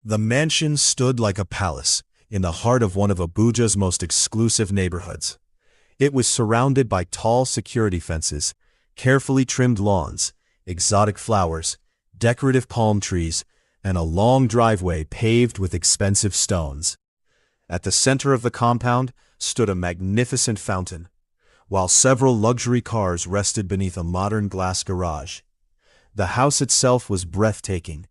The mansion stood like a palace in the heart of one of Abuja's most exclusive neighborhoods. It was surrounded by tall security fences, carefully trimmed lawns, exotic flowers, decorative palm trees, and a long driveway paved with expensive stones. At the center of the compound stood a magnificent fountain, while several luxury cars rested beneath a modern glass garage. The house itself was breathtaking.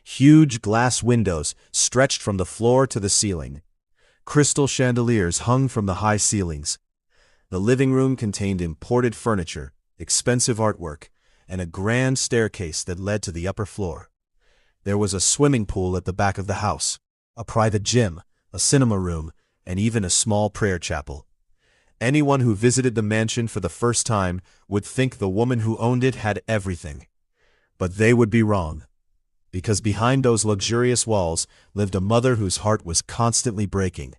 Huge glass windows stretched from the floor to the ceiling. Crystal chandeliers hung from the high ceilings. The living room contained imported furniture, expensive artwork, and a grand staircase that led to the upper floor. There was a swimming pool at the back of the house, a private gym, a cinema room, and even a small prayer chapel. Anyone who visited the mansion for the first time would think the woman who owned it had everything. But they would be wrong, because behind those luxurious walls lived a mother whose heart was constantly breaking.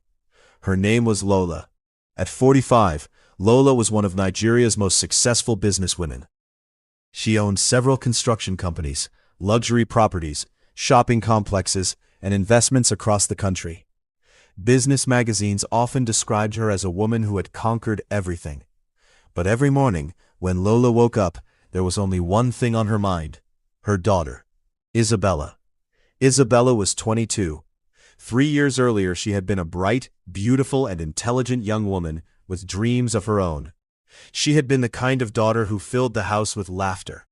Her name was Lola. At 45, Lola was one of Nigeria's most successful businesswomen. She owned several construction companies, luxury properties, shopping complexes, and investments across the country. Business magazines often described her as a woman who had conquered everything. But every morning, when Lola woke up, there was only one thing on her mind: her daughter, Isabella. Isabella was 22. 3 years earlier, she had been a bright, beautiful, and intelligent young woman with dreams of her own. She had been the kind of daughter who filled the house with laughter.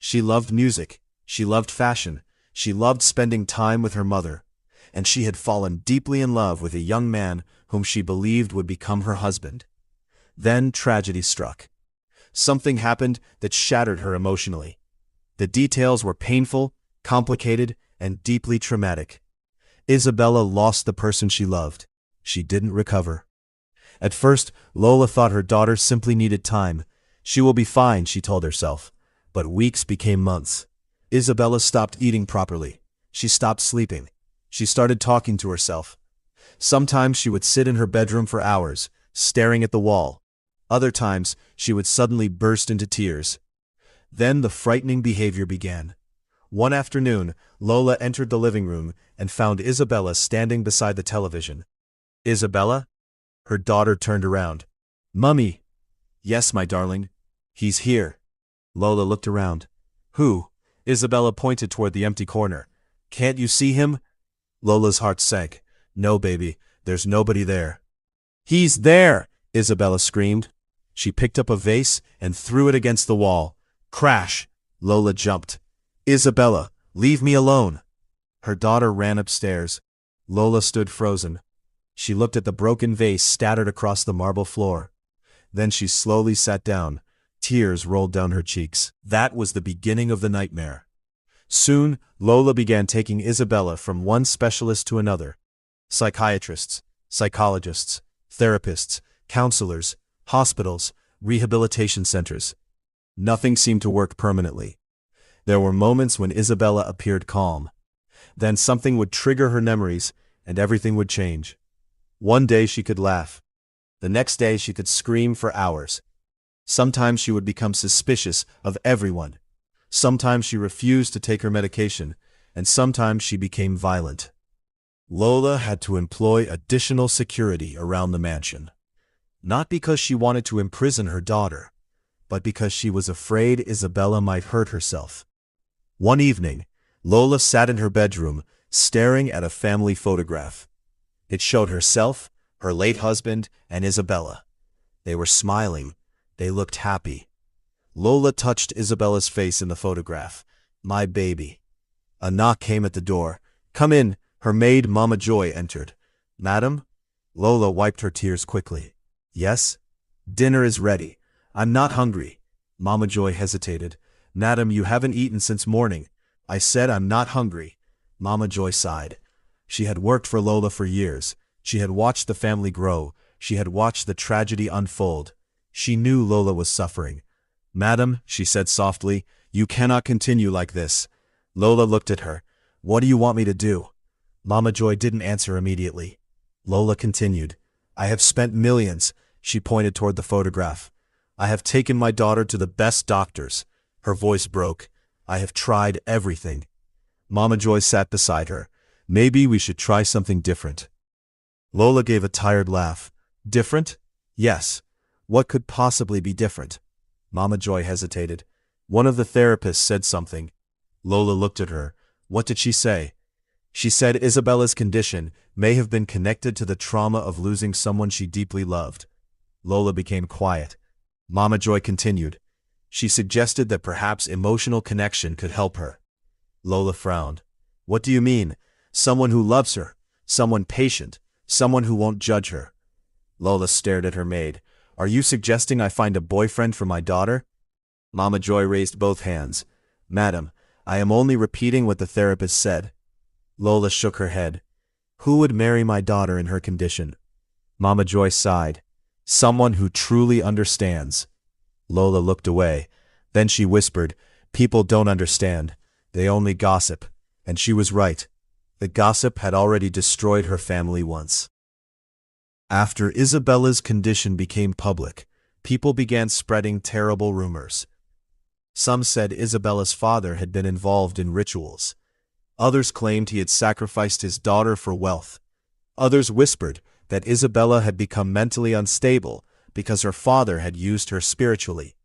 She loved music, she loved fashion, she loved spending time with her mother, and she had fallen deeply in love with a young man whom she believed would become her husband. Then tragedy struck. Something happened that shattered her emotionally. The details were painful, complicated, and deeply traumatic. Isabella lost the person she loved. She didn't recover. At first, Lola thought her daughter simply needed time. She will be fine, she told herself. But weeks became months. Isabella stopped eating properly. She stopped sleeping. She started talking to herself. Sometimes she would sit in her bedroom for hours, staring at the wall. Other times, she would suddenly burst into tears. Then the frightening behavior began. One afternoon, Lola entered the living room and found Isabella standing beside the television. "Isabella?" Her daughter turned around. "Mummy." "Yes, my darling. He's here." Lola looked around. "Who?" Isabella pointed toward the empty corner. "Can't you see him?" Lola's heart sank. "No, baby, there's nobody there." "He's there!" Isabella screamed. She picked up a vase and threw it against the wall. Crash! Lola jumped. "Isabella, leave me alone!" Her daughter ran upstairs. Lola stood frozen. She looked at the broken vase scattered across the marble floor. Then she slowly sat down. Tears rolled down her cheeks. That was the beginning of the nightmare. Soon, Lola began taking Isabella from one specialist to another. Psychiatrists, psychologists, therapists, counselors, hospitals, rehabilitation centers. Nothing seemed to work permanently. There were moments when Isabella appeared calm. Then something would trigger her memories, and everything would change. One day she could laugh. The next day she could scream for hours. Sometimes she would become suspicious of everyone. Sometimes she refused to take her medication, and sometimes she became violent. Lola had to employ additional security around the mansion. Not because she wanted to imprison her daughter, but because she was afraid Isabella might hurt herself. One evening, Lola sat in her bedroom, staring at a family photograph. It showed herself, her late husband, and Isabella. They were smiling. They looked happy. Lola touched Isabella's face in the photograph. "My baby." A knock came at the door. "Come in." Her maid, Mama Joy, entered. "Madam?" Lola wiped her tears quickly. "Yes?" "Dinner is ready." "I'm not hungry." Mama Joy hesitated. "Madam, you haven't eaten since morning." "I said I'm not hungry." Mama Joy sighed. She had worked for Lola for years. She had watched the family grow. She had watched the tragedy unfold. She knew Lola was suffering. "Madam," she said softly, "you cannot continue like this." Lola looked at her. "What do you want me to do?" Mama Joy didn't answer immediately. Lola continued. "I have spent millions." She pointed toward the photograph. "I have taken my daughter to the best doctors." Her voice broke. "I have tried everything." Mama Joy sat beside her. Maybe we should try something different. Lola gave a tired laugh. Different? Yes. What could possibly be different? Mama Joy hesitated. One of the therapists said something. Lola looked at her. What did she say? She said Isabella's condition may have been connected to the trauma of losing someone she deeply loved. Lola became quiet. Mama Joy continued. She suggested that perhaps emotional connection could help her. Lola frowned. What do you mean? Someone who loves her, someone patient, someone who won't judge her. Lola stared at her maid. Are you suggesting I find a boyfriend for my daughter? Mama Joy raised both hands. Madam, I am only repeating what the therapist said. Lola shook her head. Who would marry my daughter in her condition? Mama Joy sighed. Someone who truly understands. Lola looked away. Then she whispered, People don't understand. They only gossip. And she was right. The gossip had already destroyed her family once. After Isabella's condition became public, people began spreading terrible rumors. Some said Isabella's father had been involved in rituals. Others claimed he had sacrificed his daughter for wealth. Others whispered that Isabella had become mentally unstable because her father had used her spiritually.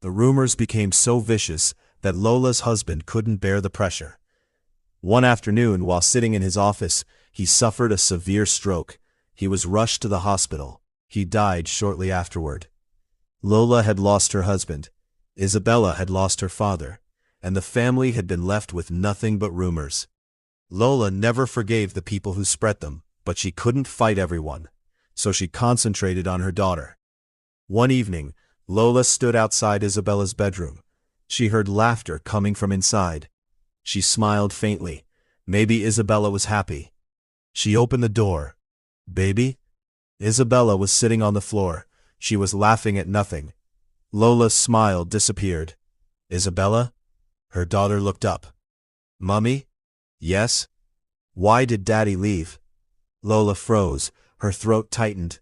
The rumors became so vicious that Lola's husband couldn't bear the pressure. One afternoon, while sitting in his office, he suffered a severe stroke. He was rushed to the hospital. He died shortly afterward. Lola had lost her husband. Isabella had lost her father, and the family had been left with nothing but rumors. Lola never forgave the people who spread them, but she couldn't fight everyone, so she concentrated on her daughter. One evening, Lola stood outside Isabella's bedroom. She heard laughter coming from inside. She smiled faintly. Maybe Isabella was happy. She opened the door. Baby? Isabella was sitting on the floor. She was laughing at nothing. Lola's smile disappeared. Isabella? Her daughter looked up. Mummy? Yes? Why did Daddy leave? Lola froze. Her throat tightened.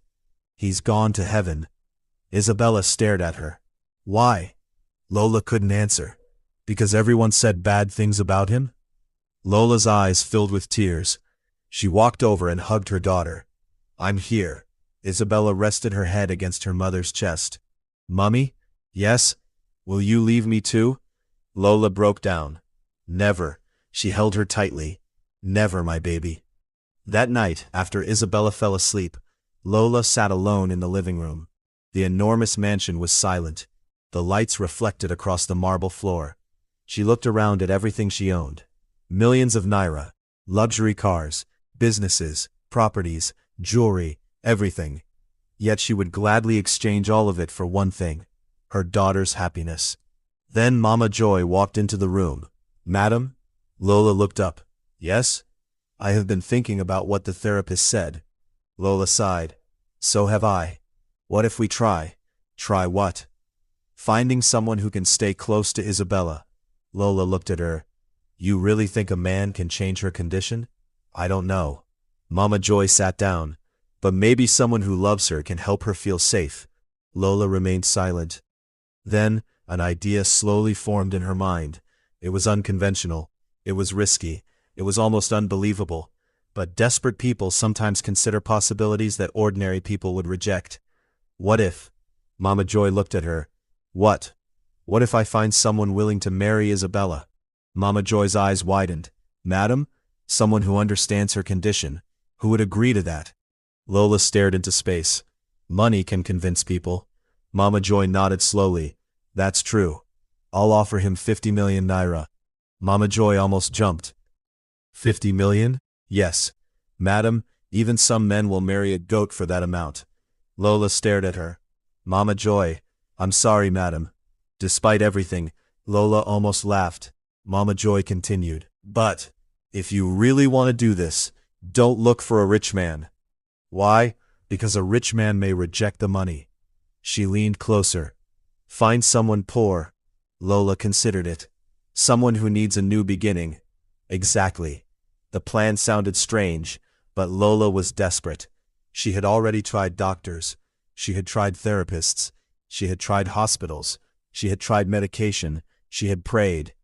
He's gone to heaven. Isabella stared at her. Why? Lola couldn't answer. Because everyone said bad things about him? Lola's eyes filled with tears. She walked over and hugged her daughter. I'm here. Isabella rested her head against her mother's chest. Mummy? Yes? Will you leave me too? Lola broke down. Never. She held her tightly. Never, my baby. That night, after Isabella fell asleep, Lola sat alone in the living room. The enormous mansion was silent. The lights reflected across the marble floor. She looked around at everything she owned. Millions of naira, luxury cars, businesses, properties, jewelry, everything. Yet she would gladly exchange all of it for one thing: her daughter's happiness. Then Mama Joy walked into the room. Madam? Lola looked up. Yes? I have been thinking about what the therapist said. Lola sighed. So have I. What if we try? Try what? Finding someone who can stay close to Isabella. Lola looked at her. You really think a man can change her condition? I don't know. Mama Joy sat down. But maybe someone who loves her can help her feel safe. Lola remained silent. Then, an idea slowly formed in her mind. It was unconventional. It was risky. It was almost unbelievable. But desperate people sometimes consider possibilities that ordinary people would reject. What if? Mama Joy looked at her. What? What if I find someone willing to marry Isabella? Mama Joy's eyes widened. Madam? Someone who understands her condition. Who would agree to that? Lola stared into space. Money can convince people. Mama Joy nodded slowly. That's true. I'll offer him 50 million naira. Mama Joy almost jumped. 50 million? Yes. Madam, even some men will marry a goat for that amount. Lola stared at her. Mama Joy, I'm sorry, madam. Despite everything, Lola almost laughed. Mama Joy continued. But, if you really want to do this, don't look for a rich man. Why? Because a rich man may reject the money. She leaned closer. Find someone poor. Lola considered it. Someone who needs a new beginning. Exactly. The plan sounded strange, but Lola was desperate. She had already tried doctors. She had tried therapists. She had tried hospitals. She had tried medication. She had prayed.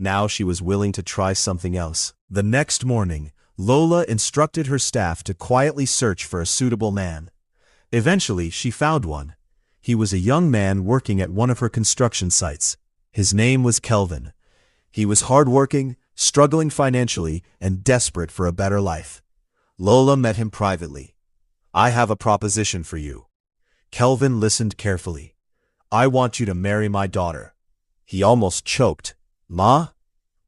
Now she was willing to try something else. The next morning, Lola instructed her staff to quietly search for a suitable man. Eventually, she found one. He was a young man working at one of her construction sites. His name was Kelvin. He was hardworking, struggling financially, and desperate for a better life. Lola met him privately. "I have a proposition for you." Kelvin listened carefully. "I want you to marry my daughter." He almost choked. "Ma?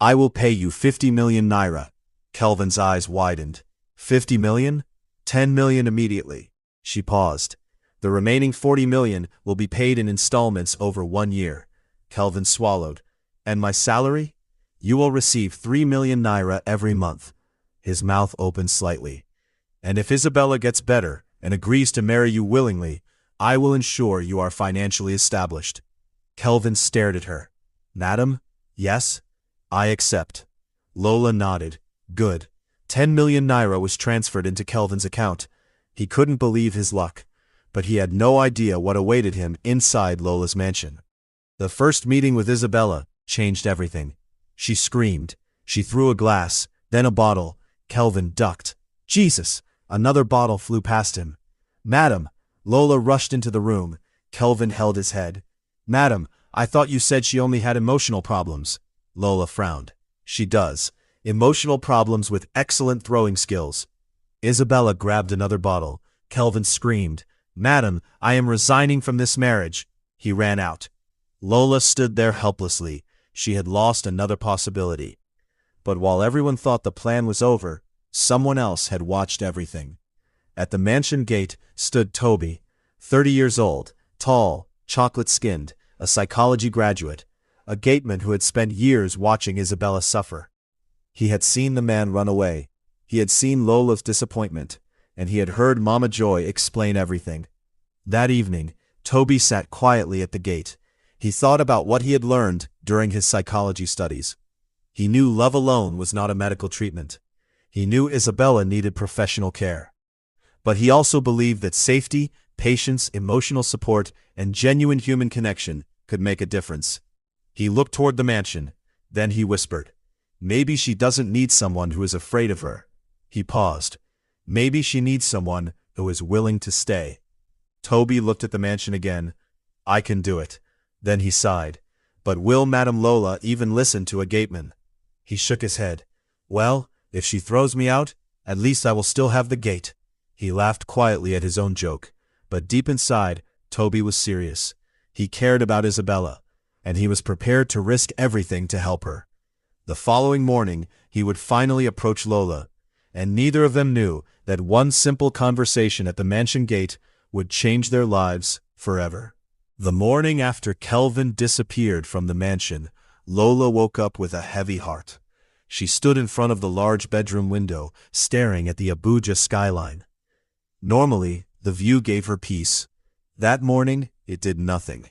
I will pay you 50 million naira." Kelvin's eyes widened. 50 million? 10 million immediately. She paused. "The remaining 40 million will be paid in installments over 1 year." Kelvin swallowed. "And my salary? You will receive 3 million naira every month." His mouth opened slightly. "And if Isabella gets better and agrees to marry you willingly, I will ensure you are financially established." Kelvin stared at her. "Madam? Yes? I accept." Lola nodded. "Good." 10 million naira was transferred into Kelvin's account. He couldn't believe his luck, but he had no idea what awaited him inside Lola's mansion. The first meeting with Isabella changed everything. She screamed. She threw a glass, then a bottle. Kelvin ducked. Jesus! Another bottle flew past him. "Madam!" Lola rushed into the room. Kelvin held his head. "Madam, I thought you said she only had emotional problems." Lola frowned. "She does. Emotional problems with excellent throwing skills." Isabella grabbed another bottle. Kelvin screamed, "Madam, I am resigning from this marriage." He ran out. Lola stood there helplessly. She had lost another possibility. But while everyone thought the plan was over, someone else had watched everything. At the mansion gate stood Tobi, 30 years old, tall, chocolate-skinned, a psychology graduate, a gateman who had spent years watching Isabella suffer. He had seen the man run away. He had seen Lola's disappointment, and he had heard Mama Joy explain everything. That evening, Tobi sat quietly at the gate. He thought about what he had learned during his psychology studies. He knew love alone was not a medical treatment. He knew Isabella needed professional care. But he also believed that safety, patience, emotional support, and genuine human connection could make a difference. He looked toward the mansion. Then he whispered, "Maybe she doesn't need someone who is afraid of her." He paused. "Maybe she needs someone who is willing to stay." Tobi looked at the mansion again. "I can do it." Then he sighed. "But will Madame Lola even listen to a gateman?" He shook his head. "Well, if she throws me out, at least I will still have the gate." He laughed quietly at his own joke. But deep inside, Tobi was serious. He cared about Isabella, and he was prepared to risk everything to help her. The following morning, he would finally approach Lola, and neither of them knew that one simple conversation at the mansion gate would change their lives forever. The morning after Kelvin disappeared from the mansion, Lola woke up with a heavy heart. She stood in front of the large bedroom window, staring at the Abuja skyline. Normally, the view gave her peace. That morning, it did nothing.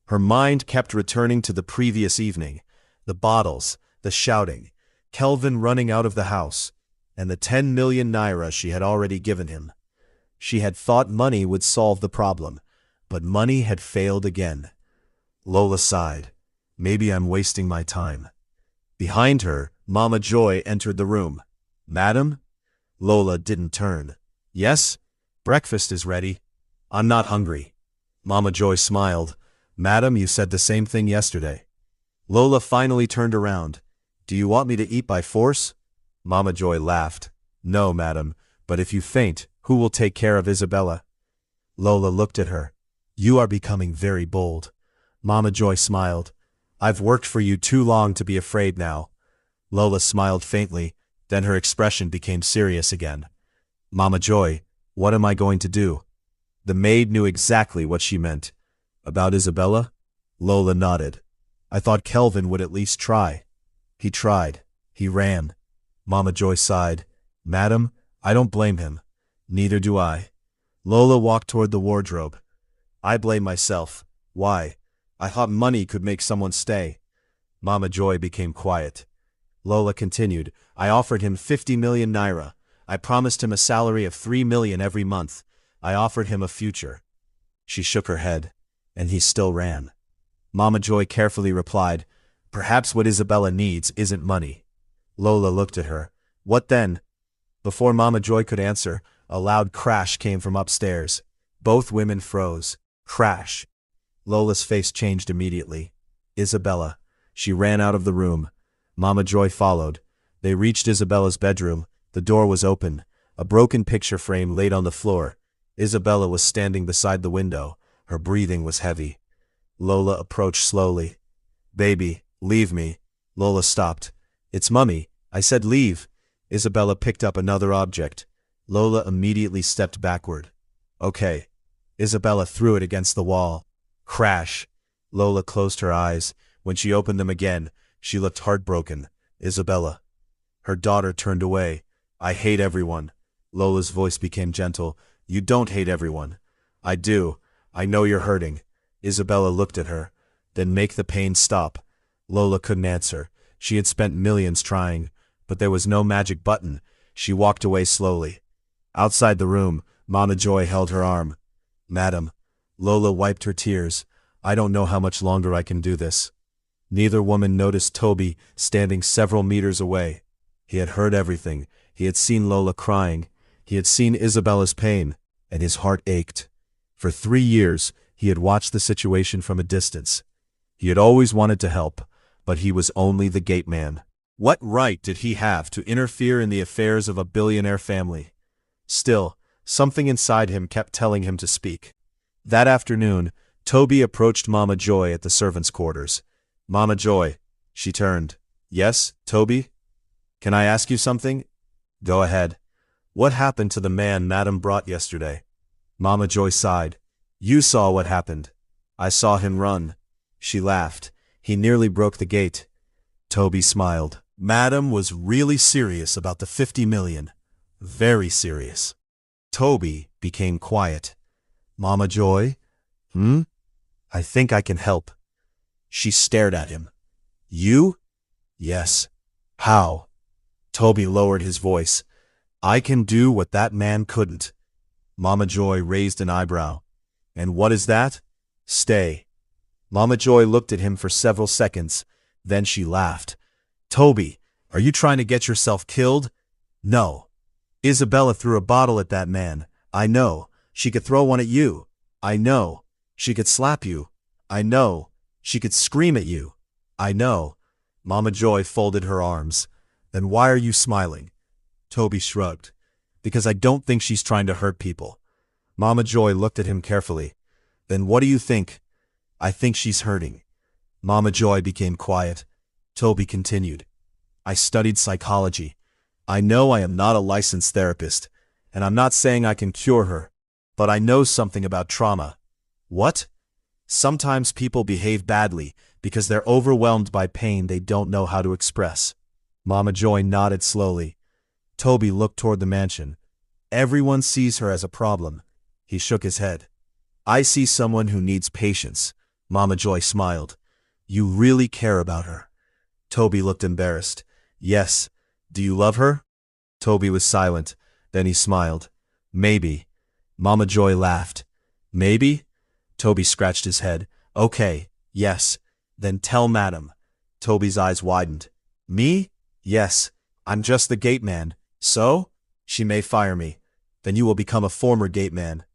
Her mind kept returning to the previous evening, the bottles, the shouting, Kelvin running out of the house, and the 10 million naira she had already given him. She had thought money would solve the problem, but money had failed again. Lola sighed. "Maybe I'm wasting my time." Behind her, Mama Joy entered the room. "Madam?" Lola didn't turn. "Yes? Breakfast is ready." "I'm not hungry." Mama Joy smiled. "Madam, you said the same thing yesterday." Lola finally turned around. "Do you want me to eat by force?" Mama Joy laughed. "No, madam, but if you faint, who will take care of Isabella?" Lola looked at her. "You are becoming very bold." Mama Joy smiled. "I've worked for you too long to be afraid now." Lola smiled faintly, then her expression became serious again. "Mama Joy, what am I going to do?" The maid knew exactly what she meant. "About Isabella?" Lola nodded. "I thought Kelvin would at least try." "He tried. He ran." Mama Joy sighed. "Madam, I don't blame him." "Neither do I." Lola walked toward the wardrobe. "I blame myself. Why? I thought money could make someone stay." Mama Joy became quiet. Lola continued, "I offered him 50 million naira. I promised him a salary of 3 million every month. I offered him a future." She shook her head. "And he still ran." Mama Joy carefully replied, Perhaps what Isabella needs isn't money. Lola looked at her. What then? Before Mama Joy could answer, a loud crash came from upstairs. Both women froze. Crash. Lola's face changed immediately. Isabella. She ran out of the room. Mama Joy followed. They reached Isabella's bedroom. The door was open. A broken picture frame laid on the floor. Isabella was standing beside the window. Her breathing was heavy. Lola approached slowly. Baby, leave me. Lola stopped. It's Mummy. I said leave. Isabella picked up another object. Lola immediately stepped backward. Okay. Isabella threw it against the wall. Crash. Lola closed her eyes. When she opened them again, she looked heartbroken. Isabella. Her daughter turned away. I hate everyone. Lola's voice became gentle. You don't hate everyone. I do. I know you're hurting. Isabella looked at her. Then make the pain stop. Lola couldn't answer. She had spent millions trying, but there was no magic button. She walked away slowly. Outside the room, Mama Joy held her arm. Madam. Lola wiped her tears. I don't know how much longer I can do this. Neither woman noticed Tobi standing several meters away. He had heard everything. He had seen Lola crying. He had seen Isabella's pain, and his heart ached. For 3 years, he had watched the situation from a distance. He had always wanted to help, but he was only the gateman. What right did he have to interfere in the affairs of a billionaire family? Still, something inside him kept telling him to speak. That afternoon, Tobi approached Mama Joy at the servants' quarters. Mama Joy. She turned. Yes, Tobi? Can I ask you something? Go ahead. What happened to the man Madam brought yesterday? Mama Joy sighed. You saw what happened. I saw him run. She laughed. He nearly broke the gate. Tobi smiled. Madam was really serious about the 50 million. Very serious. Tobi became quiet. Mama Joy? I think I can help. She stared at him. You? Yes. How? Tobi lowered his voice. I can do what that man couldn't. Mama Joy raised an eyebrow. And what is that? Stay. Mama Joy looked at him for several seconds. Then she laughed. Tobi, are you trying to get yourself killed? No. Isabella threw a bottle at that man. I know. She could throw one at you. I know. She could slap you. I know. She could scream at you. I know. Mama Joy folded her arms. Then why are you smiling? Tobi shrugged. Because I don't think she's trying to hurt people. Mama Joy looked at him carefully. Then what do you think? I think she's hurting. Mama Joy became quiet. Tobi continued. I studied psychology. I know I am not a licensed therapist, and I'm not saying I can cure her, but I know something about trauma. What? Sometimes people behave badly because they're overwhelmed by pain they don't know how to express. Mama Joy nodded slowly. Tobi looked toward the mansion. Everyone sees her as a problem. He shook his head. I see someone who needs patience. Mama Joy smiled. You really care about her. Tobi looked embarrassed. Yes. Do you love her? Tobi was silent. Then he smiled. Maybe. Mama Joy laughed. Maybe? Tobi scratched his head. Okay. Yes. Then tell Madam. Tobi's eyes widened. Me? Yes. I'm just the gateman. So? She may fire me. Then you will become a former gateman.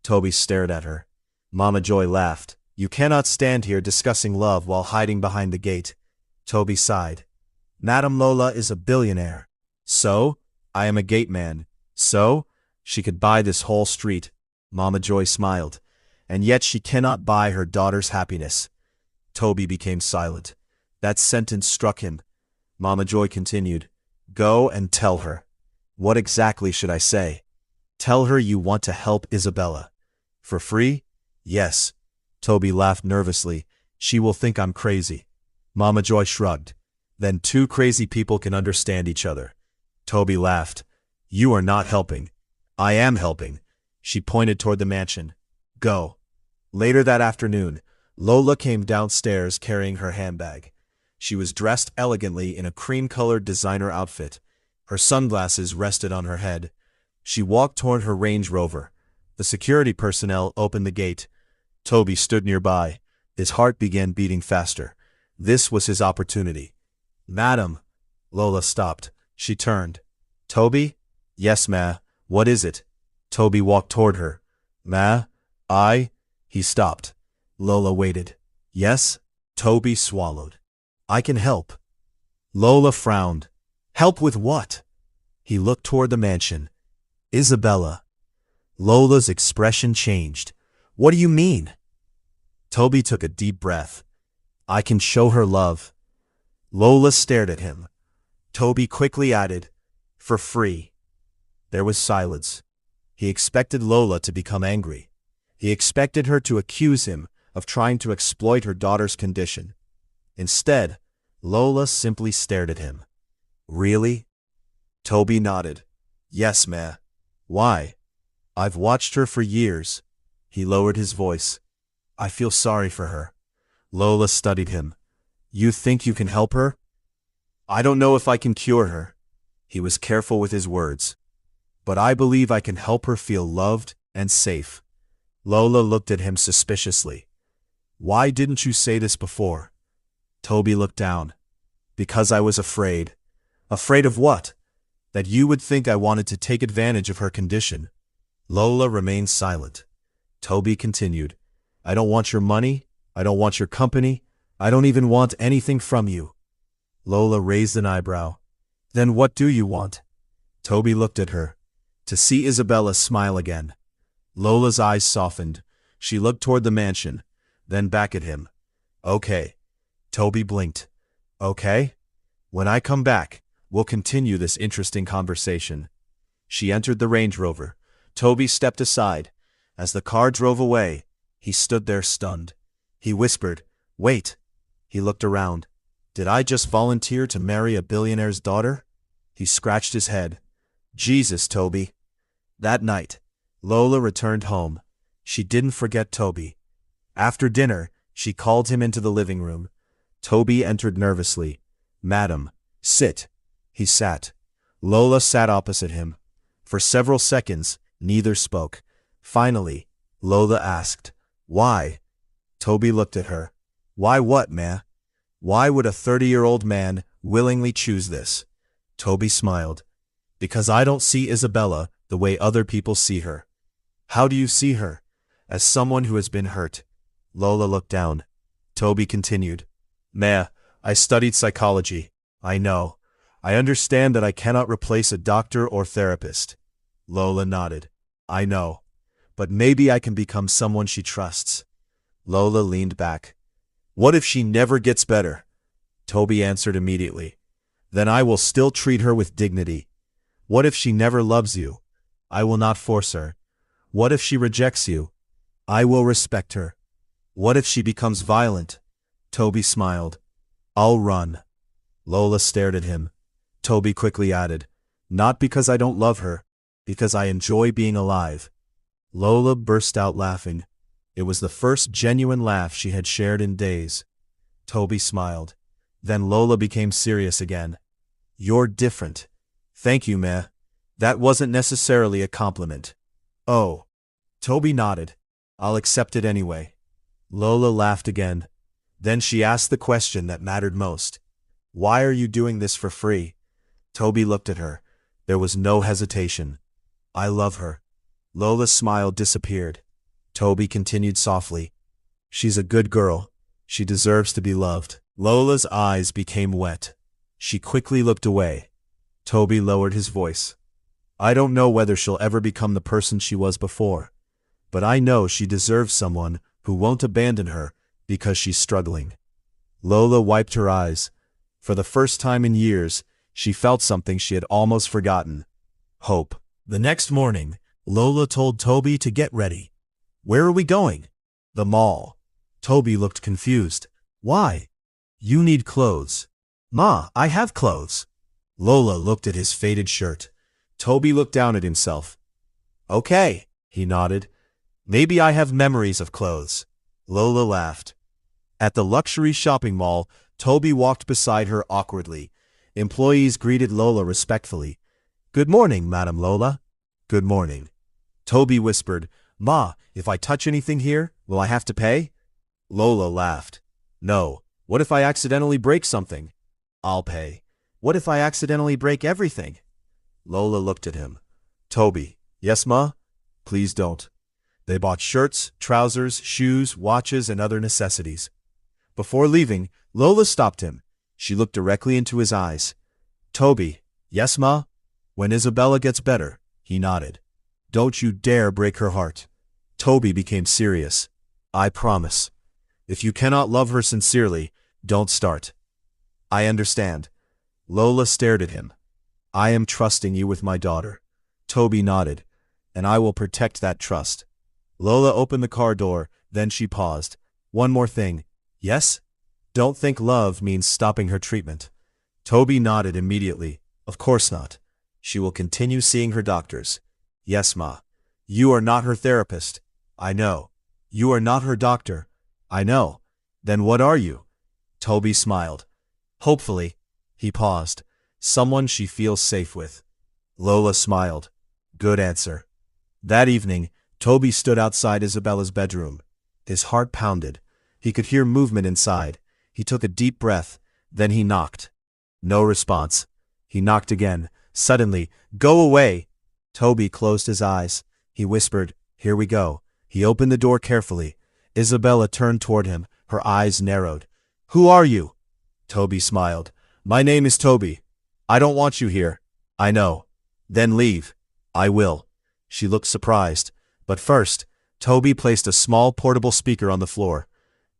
Tobi stared at her. Mama Joy laughed. You cannot stand here discussing love while hiding behind the gate. Tobi sighed. Madam Lola is a billionaire. So? I am a gateman. So? She could buy this whole street. Mama Joy smiled. And yet she cannot buy her daughter's happiness. Tobi became silent. That sentence struck him. Mama Joy continued. Go and tell her. What exactly should I say? Tell her you want to help Isabella. For free? Yes. Tobi laughed nervously. She will think I'm crazy. Mama Joy shrugged. Then 2 crazy people can understand each other. Tobi laughed. You are not helping. I am helping. She pointed toward the mansion. Go. Later that afternoon, Lola came downstairs carrying her handbag. She was dressed elegantly in a cream-colored designer outfit. Her sunglasses rested on her head. She walked toward her Range Rover. The security personnel opened the gate. Tobi stood nearby. His heart began beating faster. This was his opportunity. Madam. Lola stopped. She turned. Tobi? Yes, ma. What is it? Tobi walked toward her. Ma? He stopped. Lola waited. Yes? Tobi swallowed. I can help. Lola frowned. Help with what? He looked toward the mansion. Isabella. Lola's expression changed. What do you mean? Tobi took a deep breath. I can show her love. Lola stared at him. Tobi quickly added, for free. There was silence. He expected Lola to become angry. He expected her to accuse him of trying to exploit her daughter's condition. Instead, Lola simply stared at him. Really? Tobi nodded. Yes, ma. Why? I've watched her for years. He lowered his voice. I feel sorry for her. Lola studied him. You think you can help her? I don't know if I can cure her. He was careful with his words. But I believe I can help her feel loved and safe. Lola looked at him suspiciously. Why didn't you say this before? Tobi looked down. Because I was afraid. Afraid of what? That you would think I wanted to take advantage of her condition. Lola remained silent. Tobi continued. I don't want your money. I don't want your company. I don't even want anything from you. Lola raised an eyebrow. Then what do you want? Tobi looked at her. To see Isabella smile again. Lola's eyes softened. She looked toward the mansion, then back at him. Okay. Tobi blinked. Okay? When I come back, we'll continue this interesting conversation. She entered the Range Rover. Tobi stepped aside. As the car drove away, he stood there stunned. He whispered, Wait. He looked around. Did I just volunteer to marry a billionaire's daughter? He scratched his head. Jesus, Tobi. That night, Lola returned home. She didn't forget Tobi. After dinner, she called him into the living room. Tobi entered nervously. Madam, sit. He sat. Lola sat opposite him. For several seconds, neither spoke. Finally, Lola asked, Why? Tobi looked at her. Why what, ma? Why would a 30-year-old man willingly choose this? Tobi smiled. Because I don't see Isabella the way other people see her. How do you see her? As someone who has been hurt. Lola looked down. Tobi continued. Ma, I studied psychology. I know. I understand that I cannot replace a doctor or therapist. Lola nodded. I know. But maybe I can become someone she trusts. Lola leaned back. What if she never gets better? Tobi answered immediately. Then I will still treat her with dignity. What if she never loves you? I will not force her. What if she rejects you? I will respect her. What if she becomes violent? Tobi smiled. I'll run. Lola stared at him. Tobi quickly added, Not because I don't love her, because I enjoy being alive. Lola burst out laughing. It was the first genuine laugh she had shared in days. Tobi smiled. Then Lola became serious again. You're different. Thank you, ma. That wasn't necessarily a compliment. Oh. Tobi nodded. I'll accept it anyway. Lola laughed again. Then she asked the question that mattered most. Why are you doing this for free? Tobi looked at her. There was no hesitation. I love her. Lola's smile disappeared. Tobi continued softly. She's a good girl. She deserves to be loved. Lola's eyes became wet. She quickly looked away. Tobi lowered his voice. I don't know whether she'll ever become the person she was before, but I know she deserves someone who won't abandon her because she's struggling. Lola wiped her eyes. For the first time in years, she felt something she had almost forgotten. Hope. The next morning, Lola told Tobi to get ready. Where are we going? The mall. Tobi looked confused. Why? You need clothes. Ma, I have clothes. Lola looked at his faded shirt. Tobi looked down at himself. Okay, he nodded. Maybe I have memories of clothes. Lola laughed. At the luxury shopping mall, Tobi walked beside her awkwardly. Employees greeted Lola respectfully. Good morning, Madam Lola. Good morning. Tobi whispered, Ma, if I touch anything here, will I have to pay? Lola laughed. No, What if I accidentally break something? I'll pay. What if I accidentally break everything? Lola looked at him. Tobi, yes, ma? Please don't. They bought shirts, trousers, shoes, watches, and other necessities. Before leaving, Lola stopped him. She looked directly into his eyes. Tobi, yes, ma? When Isabella gets better, he nodded. Don't you dare break her heart. Tobi became serious. I promise. If you cannot love her sincerely, don't start. I understand. Lola stared at him. I am trusting you with my daughter. Tobi nodded. And I will protect that trust. Lola opened the car door, then she paused. One more thing. Yes? Don't think love means stopping her treatment. Tobi nodded immediately. Of course not. She will continue seeing her doctors. Yes, ma. You are not her therapist. I know. You are not her doctor. I know. Then what are you? Tobi smiled. Hopefully. He paused. Someone she feels safe with. Lola smiled. Good answer. That evening, Tobi stood outside Isabella's bedroom. His heart pounded. He could hear movement inside. He took a deep breath. Then he knocked. No response. He knocked again. Suddenly, go away! Tobi closed his eyes. He whispered, here we go. He opened the door carefully. Isabella turned toward him. Her eyes narrowed. Who are you? Tobi smiled. My name is Tobi. I don't want you here. I know. Then leave. I will. She looked surprised. But first, Tobi placed a small portable speaker on the floor.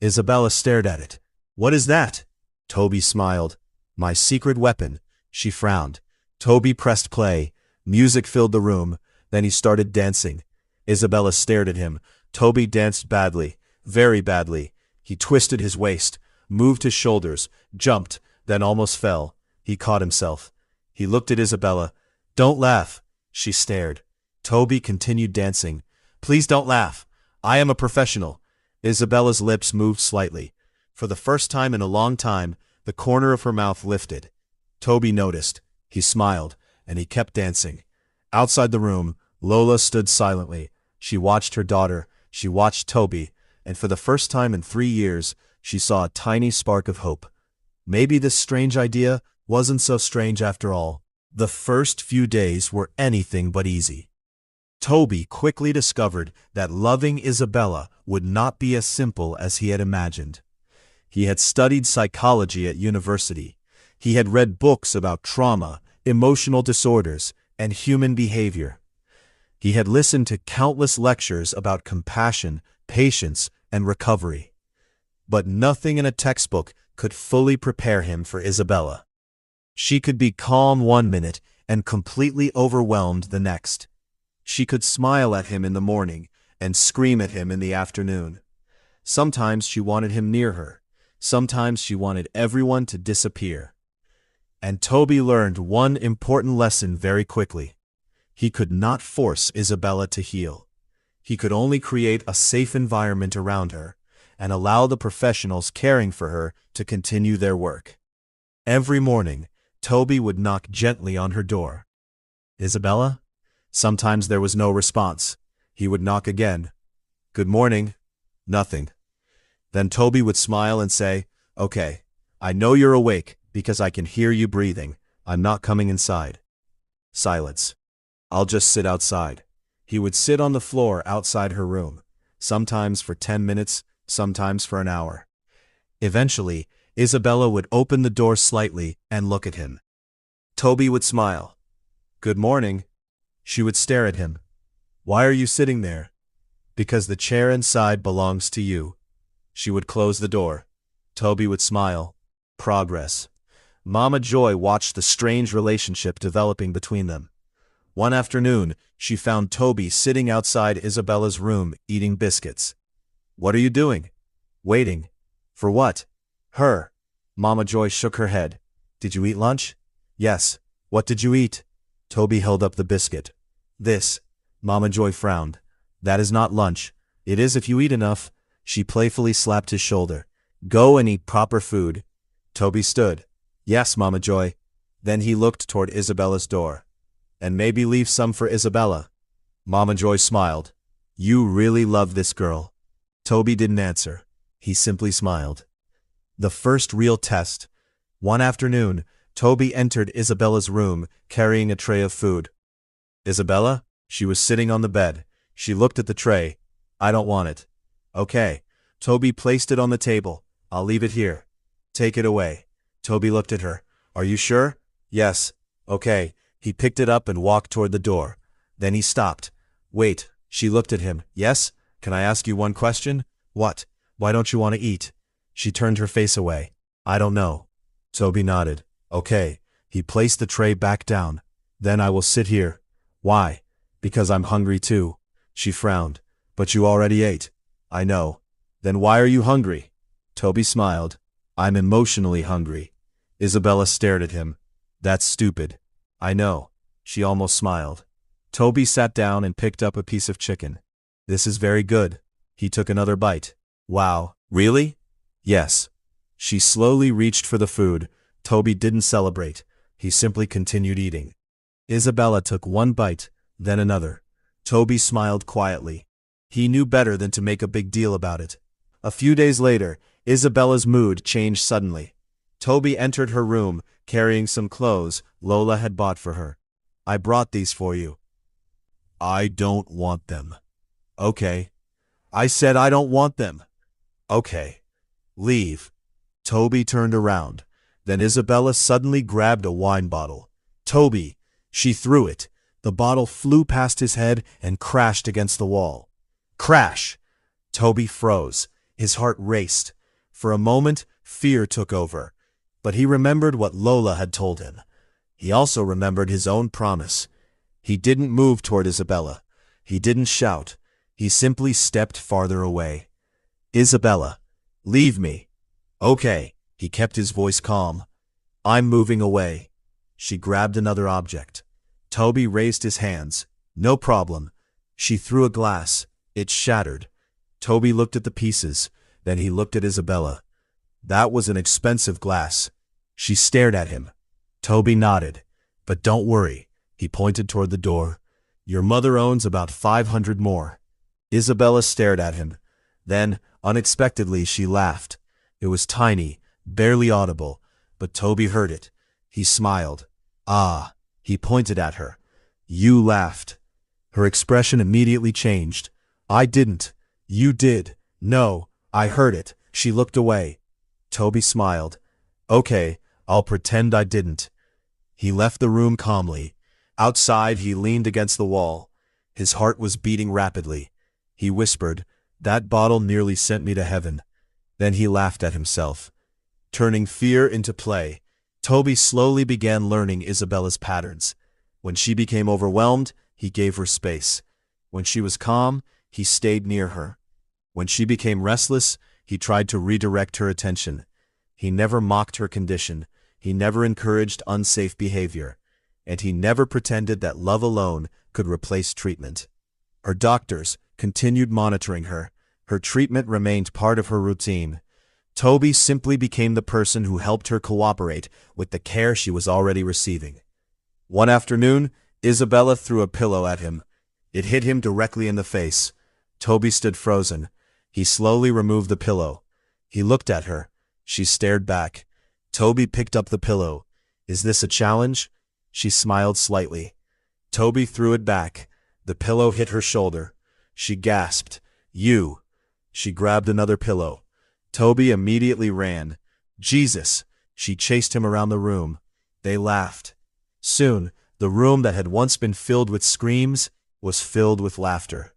Isabella stared at it. What is that? Tobi smiled. My secret weapon. She frowned. Tobi pressed play. Music filled the room. Then he started dancing. Isabella stared at him. Tobi danced badly. Very badly. He twisted his waist, moved his shoulders, jumped, then almost fell. He caught himself. He looked at Isabella. Don't laugh. She stared. Tobi continued dancing. Please don't laugh. I am a professional. Isabella's lips moved slightly. For the first time in a long time, the corner of her mouth lifted. Tobi noticed. He smiled, and he kept dancing. Outside the room, Lola stood silently. She watched her daughter. She watched Tobi, and for the first time in 3 years, she saw a tiny spark of hope. Maybe this strange idea wasn't so strange after all. The first few days were anything but easy. Tobi quickly discovered that loving Isabella would not be as simple as he had imagined. He had studied psychology at university. He had read books about trauma, emotional disorders, and human behavior. He had listened to countless lectures about compassion, patience, and recovery. But nothing in a textbook could fully prepare him for Isabella. She could be calm one minute and completely overwhelmed the next. She could smile at him in the morning and scream at him in the afternoon. Sometimes she wanted him near her. Sometimes she wanted everyone to disappear. And Tobi learned one important lesson very quickly. He could not force Isabella to heal. He could only create a safe environment around her and allow the professionals caring for her to continue their work. Every morning, Tobi would knock gently on her door. Isabella? Sometimes there was no response. He would knock again. Good morning. Nothing. Then Tobi would smile and say, Okay, I know you're awake because I can hear you breathing. I'm not coming inside. Silence. I'll just sit outside. He would sit on the floor outside her room, sometimes for 10 minutes, sometimes for an hour. Eventually, Isabella would open the door slightly and look at him. Tobi would smile. Good morning. She would stare at him. Why are you sitting there? Because the chair inside belongs to you. She would close the door. Tobi would smile. Progress. Mama Joy watched the strange relationship developing between them. One afternoon, she found Tobi sitting outside Isabella's room eating biscuits. What are you doing? Waiting. For what? Her. Mama Joy shook her head. Did you eat lunch? Yes. What did you eat? Tobi held up the biscuit. This. Mama Joy frowned. That is not lunch. It is if you eat enough. She playfully slapped his shoulder. Go and eat proper food. Tobi stood. Yes, Mama Joy. Then he looked toward Isabella's door. And maybe leave some for Isabella. Mama Joy smiled. You really love this girl. Tobi didn't answer. He simply smiled. The first real test. One afternoon, Tobi entered Isabella's room, carrying a tray of food. Isabella? She was sitting on the bed. She looked at the tray. I don't want it. Okay. Tobi placed it on the table. I'll leave it here. Take it away. Tobi looked at her. Are you sure? Yes. Okay. He picked it up and walked toward the door. Then he stopped. Wait. She looked at him. Yes? Can I ask you one question? What? Why don't you want to eat? She turned her face away. I don't know. Tobi nodded. Okay. He placed the tray back down. Then I will sit here. Why? Because I'm hungry too. She frowned. But you already ate. I know. Then why are you hungry? Tobi smiled. I'm emotionally hungry. Isabella stared at him. That's stupid. I know. She almost smiled. Tobi sat down and picked up a piece of chicken. This is very good. He took another bite. Wow. Really? Yes. She slowly reached for the food. Tobi didn't celebrate. He simply continued eating. Isabella took one bite, then another. Tobi smiled quietly. He knew better than to make a big deal about it. A few days later, Isabella's mood changed suddenly. Tobi entered her room, carrying some clothes Lola had bought for her. I brought these for you. I don't want them. Okay. I said I don't want them. Okay. Leave. Tobi turned around. Then Isabella suddenly grabbed a wine bottle. Tobi! She threw it. The bottle flew past his head and crashed against the wall. Crash! Tobi froze. His heart raced. For a moment, fear took over. But he remembered what Lola had told him. He also remembered his own promise. He didn't move toward Isabella. He didn't shout. He simply stepped farther away. Isabella, leave me. Okay. He kept his voice calm. I'm moving away. She grabbed another object. Tobi raised his hands. No problem. She threw a glass. It shattered. Tobi looked at the pieces. Then he looked at Isabella. That was an expensive glass. She stared at him. Tobi nodded. But don't worry. He pointed toward the door. Your mother owns about 500 more. Isabella stared at him. Then, unexpectedly, she laughed. It was tiny, barely audible, but Tobi heard it. He smiled. Ah, he pointed at her. You laughed. Her expression immediately changed. I didn't. You did. No, I heard it. She looked away. Tobi smiled. Okay, I'll pretend I didn't. He left the room calmly. Outside, he leaned against the wall. His heart was beating rapidly. He whispered, that bottle nearly sent me to heaven. Then he laughed at himself. Turning fear into play, Tobi slowly began learning Isabella's patterns. When she became overwhelmed, he gave her space. When she was calm, he stayed near her. When she became restless, he tried to redirect her attention. He never mocked her condition. He never encouraged unsafe behavior. And he never pretended that love alone could replace treatment. Her doctors continued monitoring her. Her treatment remained part of her routine. Tobi simply became the person who helped her cooperate with the care she was already receiving. One afternoon, Isabella threw a pillow at him. It hit him directly in the face. Tobi stood frozen. He slowly removed the pillow. He looked at her. She stared back. Tobi picked up the pillow. Is this a challenge? She smiled slightly. Tobi threw it back. The pillow hit her shoulder. She gasped. You. She grabbed another pillow. Tobi immediately ran. Jesus! She chased him around the room. They laughed. Soon, the room that had once been filled with screams was filled with laughter.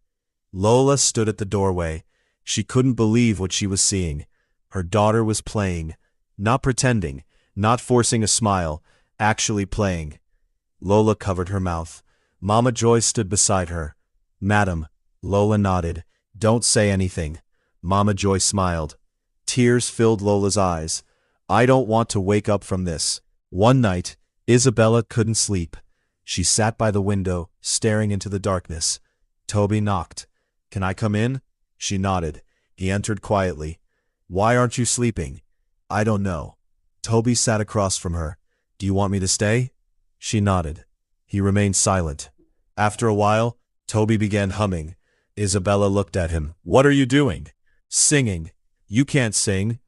Lola stood at the doorway. She couldn't believe what she was seeing. Her daughter was playing. Not pretending, not forcing a smile, actually playing. Lola covered her mouth. Mama Joy stood beside her. Madam, Lola nodded. Don't say anything. Mama Joy smiled. Tears filled Lola's eyes. I don't want to wake up from this. One night, Isabella couldn't sleep. She sat by the window, staring into the darkness. Tobi knocked. Can I come in? She nodded. He entered quietly. Why aren't you sleeping? I don't know. Tobi sat across from her. Do you want me to stay? She nodded. He remained silent. After a while, Tobi began humming. Isabella looked at him. What are you doing? Singing. You can't sing.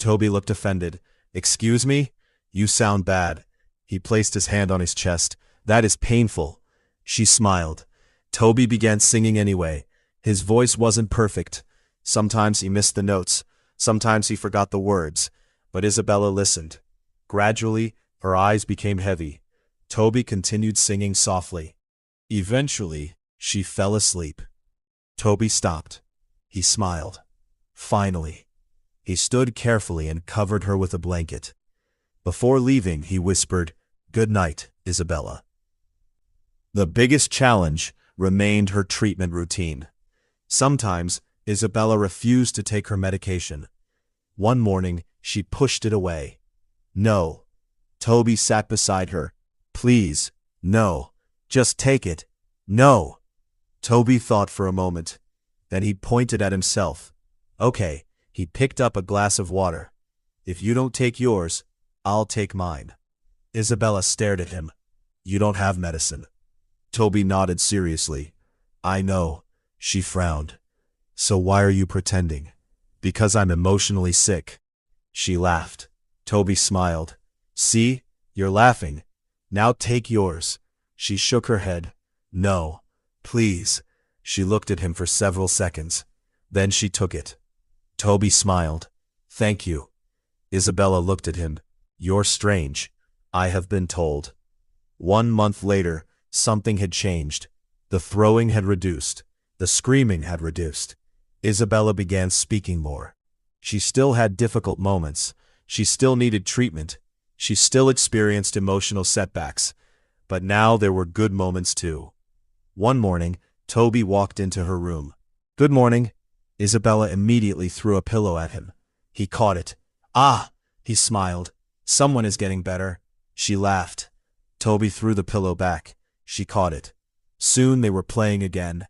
Tobi looked offended. Excuse me? You sound bad. He placed his hand on his chest. That is painful. She smiled. Tobi began singing anyway. His voice wasn't perfect. Sometimes he missed the notes. Sometimes he forgot the words. But Isabella listened. Gradually, her eyes became heavy. Tobi continued singing softly. Eventually, she fell asleep. Tobi stopped. He smiled. Finally. He stood carefully and covered her with a blanket. Before leaving, he whispered, "Good night, Isabella." The biggest challenge remained her treatment routine. Sometimes, Isabella refused to take her medication. One morning, she pushed it away. No. Tobi sat beside her. Please, no. Just take it. No. Tobi thought for a moment. Then he pointed at himself. Okay, he picked up a glass of water. If you don't take yours, I'll take mine. Isabella stared at him. You don't have medicine. Tobi nodded seriously. I know. She frowned. So why are you pretending? Because I'm emotionally sick. She laughed. Tobi smiled. See, you're laughing. Now take yours. She shook her head. No. Please. She looked at him for several seconds. Then she took it. Tobi smiled. Thank you. Isabella looked at him. You're strange. I have been told. 1 month later, something had changed. The throwing had reduced. The screaming had reduced. Isabella began speaking more. She still had difficult moments. She still needed treatment. She still experienced emotional setbacks. But now there were good moments too. One morning, Tobi walked into her room. Good morning. Isabella immediately threw a pillow at him. He caught it. Ah! He smiled. Someone is getting better. She laughed. Tobi threw the pillow back. She caught it. Soon they were playing again.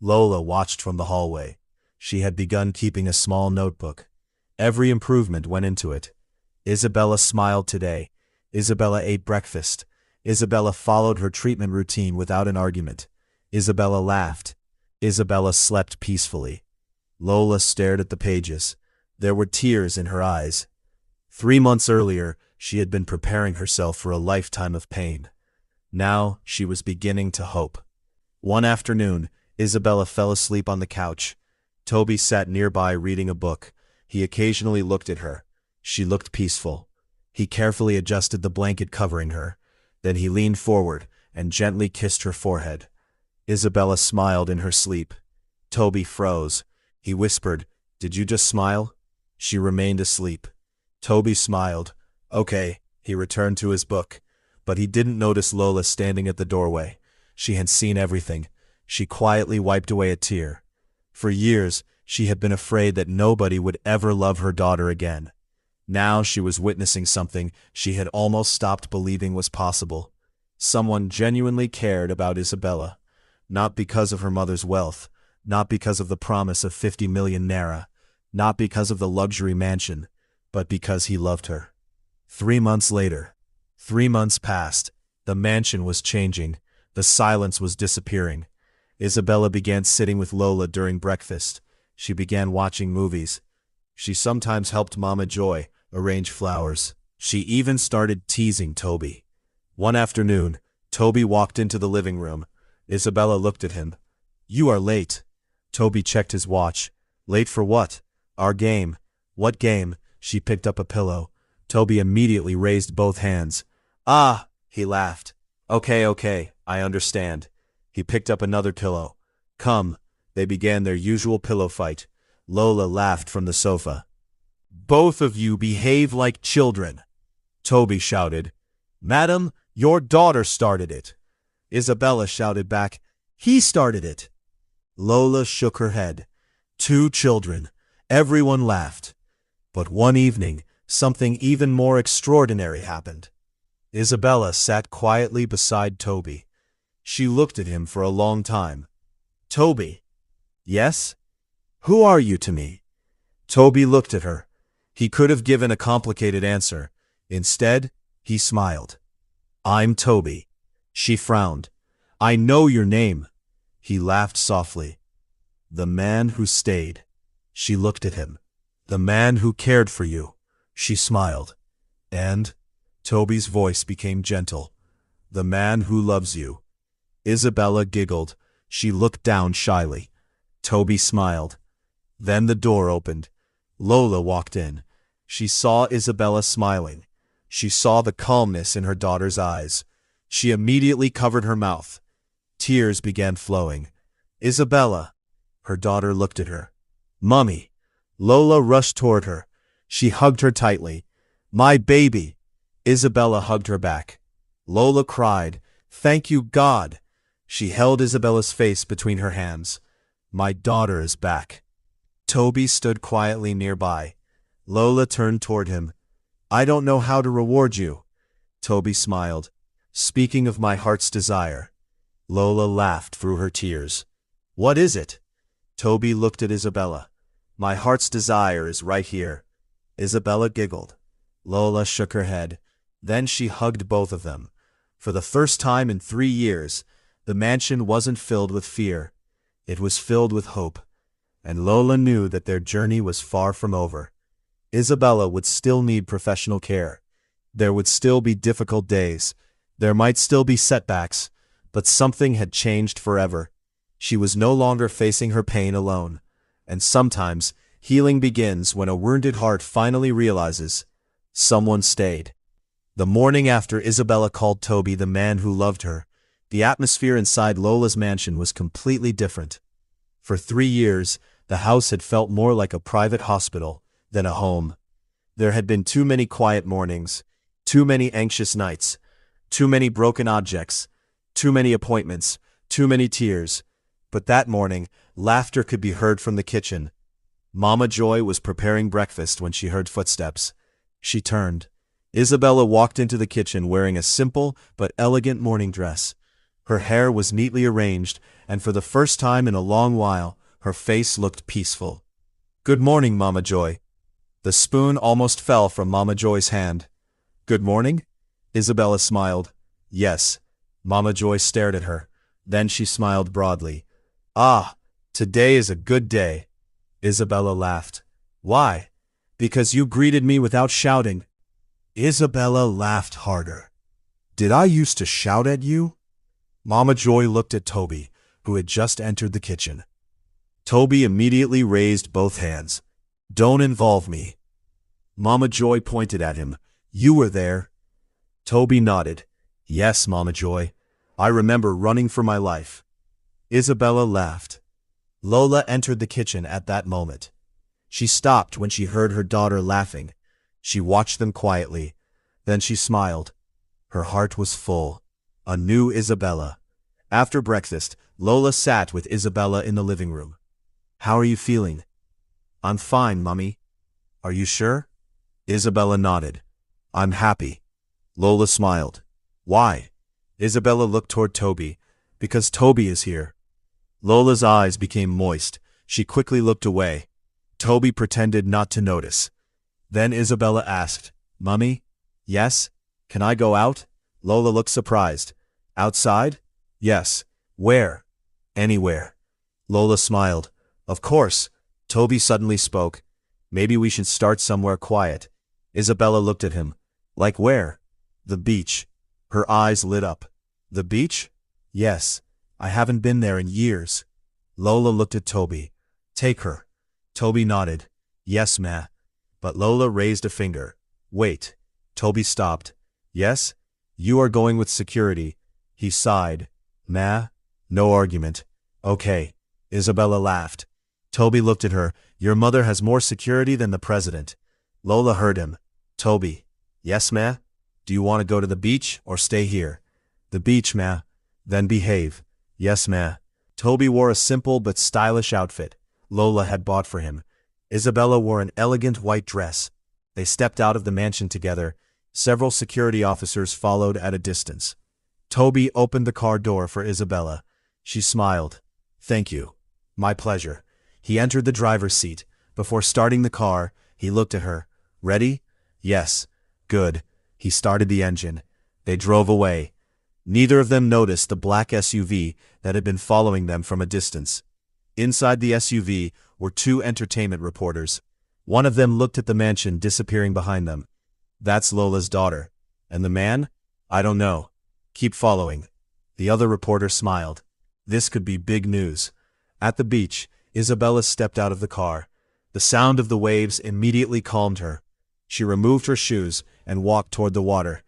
Lola watched from the hallway. She had begun keeping a small notebook. Every improvement went into it. Isabella smiled today. Isabella ate breakfast. Isabella followed her treatment routine without an argument. Isabella laughed. Isabella slept peacefully. Lola stared at the pages. There were tears in her eyes. 3 months earlier, she had been preparing herself for a lifetime of pain. Now, she was beginning to hope. One afternoon, Isabella fell asleep on the couch. Tobi sat nearby reading a book. He occasionally looked at her. She looked peaceful. He carefully adjusted the blanket covering her. Then he leaned forward and gently kissed her forehead. Isabella smiled in her sleep. Tobi froze. He whispered, "Did you just smile?" She remained asleep. Tobi smiled. Okay, he returned to his book. But he didn't notice Lola standing at the doorway. She had seen everything. She quietly wiped away a tear. For years, she had been afraid that nobody would ever love her daughter again. Now she was witnessing something she had almost stopped believing was possible. Someone genuinely cared about Isabella. Not because of her mother's wealth, not because of the promise of 50 million naira, not because of the luxury mansion, but because he loved her. 3 months later. 3 months passed. The mansion was changing. The silence was disappearing. Isabella began sitting with Lola during breakfast. She began watching movies. She sometimes helped Mama Joy arrange flowers. She even started teasing Tobi. One afternoon, Tobi walked into the living room. Isabella looked at him. You are late. Tobi checked his watch. Late for what? Our game. What game? She picked up a pillow. Tobi immediately raised both hands. Ah, he laughed. Okay, I understand. He picked up another pillow. Come. They began their usual pillow fight. Lola laughed from the sofa. Both of you behave like children. Tobi shouted. Madam, your daughter started it. Isabella shouted back. He started it. Lola shook her head. 2 children. Everyone laughed. But one evening, something even more extraordinary happened. Isabella sat quietly beside Tobi. She looked at him for a long time. Tobi. Yes? Who are you to me? Tobi looked at her. He could have given a complicated answer. Instead, he smiled. I'm Tobi. She frowned. I know your name. He laughed softly. The man who stayed. She looked at him. The man who cared for you. She smiled. And? Tobi's voice became gentle. The man who loves you. Isabella giggled. She looked down shyly. Tobi smiled. Then the door opened. Lola walked in. She saw Isabella smiling. She saw the calmness in her daughter's eyes. She immediately covered her mouth. Tears began flowing. Isabella. Her daughter looked at her. Mummy. Lola rushed toward her. She hugged her tightly. My baby. Isabella hugged her back. Lola cried, Thank you, God. She held Isabella's face between her hands. My daughter is back. Tobi stood quietly nearby. Lola turned toward him. I don't know how to reward you. Tobi smiled. Speaking of my heart's desire. Lola laughed through her tears. What is it? Tobi looked at Isabella. My heart's desire is right here. Isabella giggled. Lola shook her head. Then she hugged both of them. For the first time in 3 years, the mansion wasn't filled with fear. It was filled with hope. And Lola knew that their journey was far from over. Isabella would still need professional care. There would still be difficult days. There might still be setbacks, but something had changed forever. She was no longer facing her pain alone. And sometimes, healing begins when a wounded heart finally realizes, someone stayed. The morning after Isabella called Tobi the man who loved her, the atmosphere inside Lola's mansion was completely different. For 3 years, the house had felt more like a private hospital than a home. There had been too many quiet mornings, too many anxious nights, too many broken objects, too many appointments, too many tears. But that morning, laughter could be heard from the kitchen. Mama Joy was preparing breakfast when she heard footsteps. She turned. Isabella walked into the kitchen wearing a simple but elegant morning dress. Her hair was neatly arranged, and for the first time in a long while, her face looked peaceful. Good morning, Mama Joy. The spoon almost fell from Mama Joy's hand. Good morning? Isabella smiled. Yes. Mama Joy stared at her. Then she smiled broadly. Ah, today is a good day. Isabella laughed. Why? Because you greeted me without shouting. Isabella laughed harder. Did I used to shout at you? Mama Joy looked at Tobi, who had just entered the kitchen. Tobi immediately raised both hands. Don't involve me. Mama Joy pointed at him. You were there. Tobi nodded. Yes, Mama Joy. I remember running for my life. Isabella laughed. Lola entered the kitchen at that moment. She stopped when she heard her daughter laughing. She watched them quietly. Then she smiled. Her heart was full. A new Isabella. After breakfast, Lola sat with Isabella in the living room. How are you feeling? I'm fine, Mummy. Are you sure? Isabella nodded. I'm happy. Lola smiled. Why? Isabella looked toward Tobi. Because Tobi is here. Lola's eyes became moist. She quickly looked away. Tobi pretended not to notice. Then Isabella asked, Mummy? Yes? Can I go out? Lola looked surprised. Outside? Yes. Where? Anywhere. Lola smiled. Of course. Tobi suddenly spoke. Maybe we should start somewhere quiet. Isabella looked at him. Like where? The beach. Her eyes lit up. The beach? Yes. I haven't been there in years. Lola looked at Tobi. Take her. Tobi nodded. Yes, ma. But Lola raised a finger. Wait. Tobi stopped. Yes? You are going with security. He sighed. Ma? No argument. Okay. Isabella laughed. Tobi looked at her. Your mother has more security than the president. Lola heard him. Tobi. Yes, ma? Do you want to go to the beach or stay here? The beach, ma. Then behave. Yes, ma. Tobi wore a simple but stylish outfit Lola had bought for him. Isabella wore an elegant white dress. They stepped out of the mansion together. Several security officers followed at a distance. Tobi opened the car door for Isabella. She smiled. Thank you. My pleasure. He entered the driver's seat. Before starting the car, he looked at her. Ready? Yes. Good. He started the engine. They drove away. Neither of them noticed the black SUV that had been following them from a distance. Inside the SUV were 2 entertainment reporters. One of them looked at the mansion disappearing behind them. That's Lola's daughter. And the man? I don't know. Keep following. The other reporter smiled. This could be big news. At the beach, Isabella stepped out of the car. The sound of the waves immediately calmed her. She removed her shoes and walked toward the water.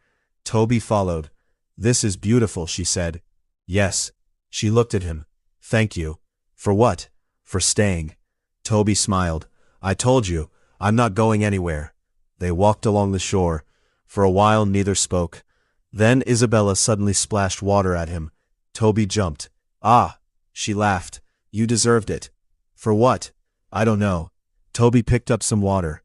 Tobi followed. This is beautiful, she said. Yes. She looked at him. Thank you. For what? For staying. Tobi smiled. I told you, I'm not going anywhere. They walked along the shore. For a while neither spoke. Then Isabella suddenly splashed water at him. Tobi jumped. Ah! She laughed. You deserved it. For what? I don't know. Tobi picked up some water.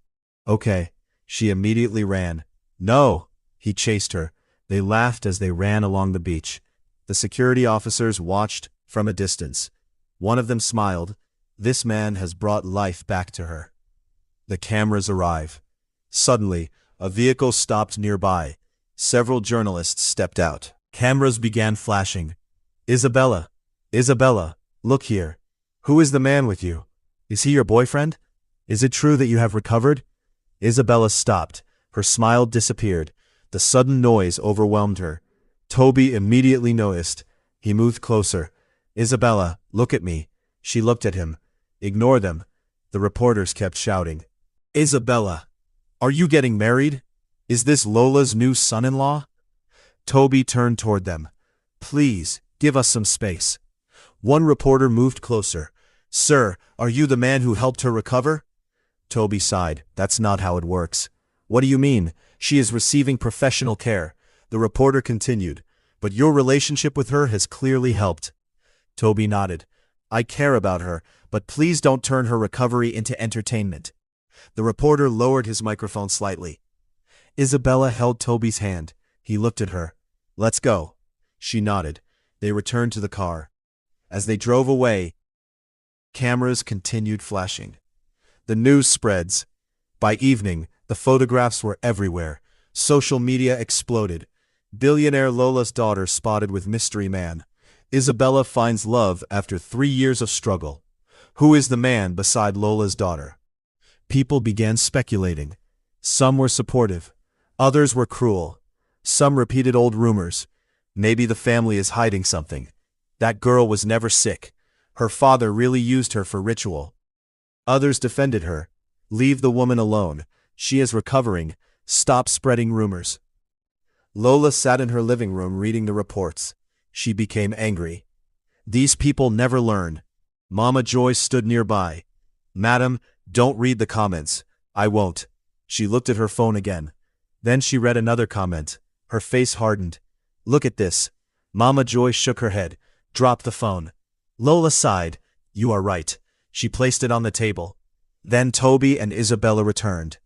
Okay. She immediately ran. No! He chased her. They laughed as they ran along the beach. The security officers watched from a distance. One of them smiled. This man has brought life back to her. The cameras arrive. Suddenly, a vehicle stopped nearby. Several journalists stepped out. Cameras began flashing. Isabella! Isabella! Look here. Who is the man with you? Is he your boyfriend? Is it true that you have recovered? Isabella stopped. Her smile disappeared. The sudden noise overwhelmed her. Tobi immediately noticed. He moved closer. Isabella, look at me. She looked at him. Ignore them. The reporters kept shouting. Isabella, are you getting married? Is this Lola's new son-in-law? Tobi turned toward them. Please, give us some space. One reporter moved closer. Sir, are you the man who helped her recover? Tobi sighed. That's not how it works. What do you mean? She is receiving professional care. The reporter continued. But your relationship with her has clearly helped. Tobi nodded. I care about her, but please don't turn her recovery into entertainment. The reporter lowered his microphone slightly. Isabella held Tobi's hand. He looked at her. Let's go. She nodded. They returned to the car. As they drove away, cameras continued flashing. The news spreads. By evening, the photographs were everywhere. Social media exploded. Billionaire Lola's daughter spotted with mystery man. Isabella finds love after 3 years of struggle. Who is the man beside Lola's daughter? People began speculating. Some were supportive. Others were cruel. Some repeated old rumors. Maybe the family is hiding something. That girl was never sick. Her father really used her for ritual. Others defended her. Leave the woman alone. She is recovering. Stop spreading rumors. Lola sat in her living room reading the reports. She became angry. These people never learn. Mama Joy stood nearby. Madam, don't read the comments. I won't. She looked at her phone again. Then she read another comment. Her face hardened. Look at this. Mama Joy shook her head. Drop the phone. Lola sighed. You are right. She placed it on the table. Then Tobi and Isabella returned.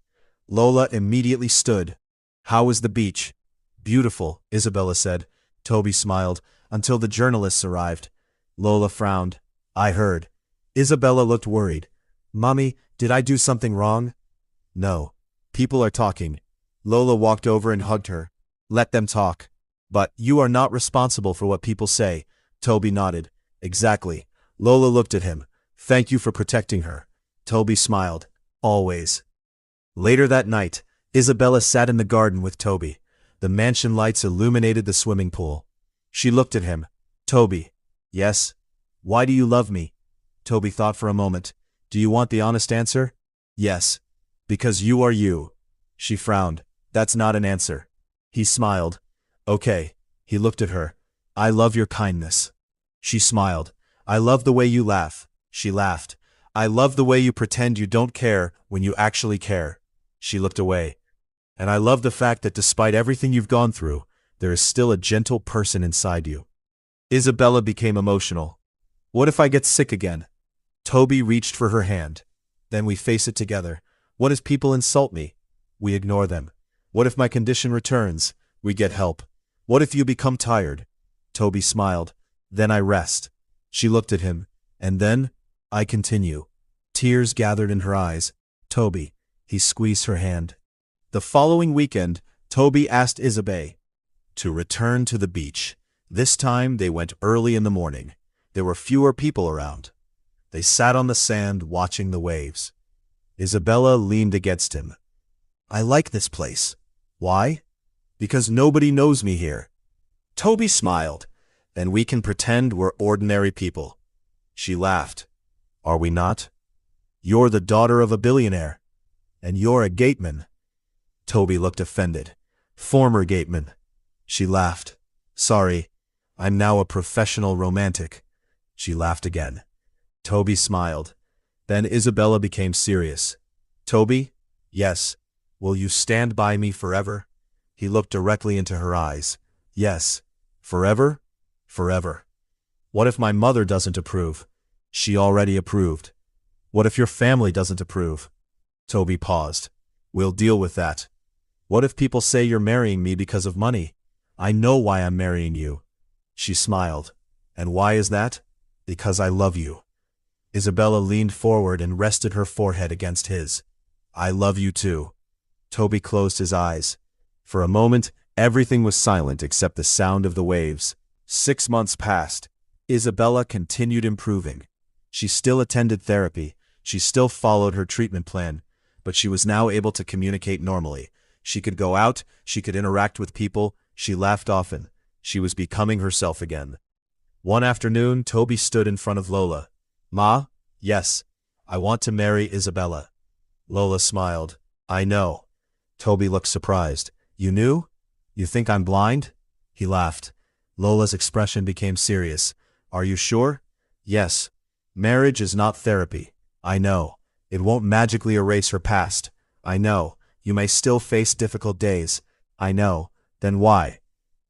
Lola immediately stood. How was the beach? Beautiful, Isabella said. Tobi smiled, until the journalists arrived. Lola frowned. I heard. Isabella looked worried. Mommy, did I do something wrong? No. People are talking. Lola walked over and hugged her. Let them talk. But you are not responsible for what people say. Tobi nodded. Exactly. Lola looked at him. Thank you for protecting her. Tobi smiled. Always. Later that night, Isabella sat in the garden with Tobi. The mansion lights illuminated the swimming pool. She looked at him. Tobi. Yes? Why do you love me? Tobi thought for a moment. Do you want the honest answer? Yes. Because you are you. She frowned. That's not an answer. He smiled. Okay. He looked at her. I love your kindness. She smiled. I love the way you laugh. She laughed. I love the way you pretend you don't care when you actually care. She looked away. And I love the fact that despite everything you've gone through, there is still a gentle person inside you. Isabella became emotional. What if I get sick again? Tobi reached for her hand. Then we face it together. What if people insult me? We ignore them. What if my condition returns? We get help. What if you become tired? Tobi smiled. Then I rest. She looked at him. And then, I continue. Tears gathered in her eyes. Tobi. He squeezed her hand. The following weekend, Tobi asked Isabella to return to the beach. This time they went early in the morning. There were fewer people around. They sat on the sand watching the waves. Isabella leaned against him. I like this place. Why? Because nobody knows me here. Toby smiled. Then we can pretend we're ordinary people. She laughed. Are we not? You're the daughter of a billionaire. And you're a gateman. Toby looked offended. Former gateman. She laughed. Sorry, I'm now a professional romantic. She laughed again. Toby smiled. Then Isabella became serious. Toby? Yes. Will you stand by me forever? He looked directly into her eyes. Yes. Forever? Forever. What if my mother doesn't approve? She already approved. What if your family doesn't approve? Toby paused. We'll deal with that. What if people say you're marrying me because of money? I know why I'm marrying you. She smiled. And why is that? Because I love you. Isabella leaned forward and rested her forehead against his. I love you too. Toby closed his eyes. For a moment, everything was silent except the sound of the waves. 6 months passed. Isabella continued improving. She still attended therapy. She still followed her treatment plan. But she was now able to communicate normally. She could go out. She could interact with people. She laughed often. She was becoming herself again. One afternoon, Toby stood in front of Lola. Ma? Yes. I want to marry Isabella. Lola smiled. I know. Toby looked surprised. You knew? You think I'm blind? He laughed. Lola's expression became serious. Are you sure? Yes. Marriage is not therapy. I know. It won't magically erase her past. I know. You may still face difficult days. I know. Then why?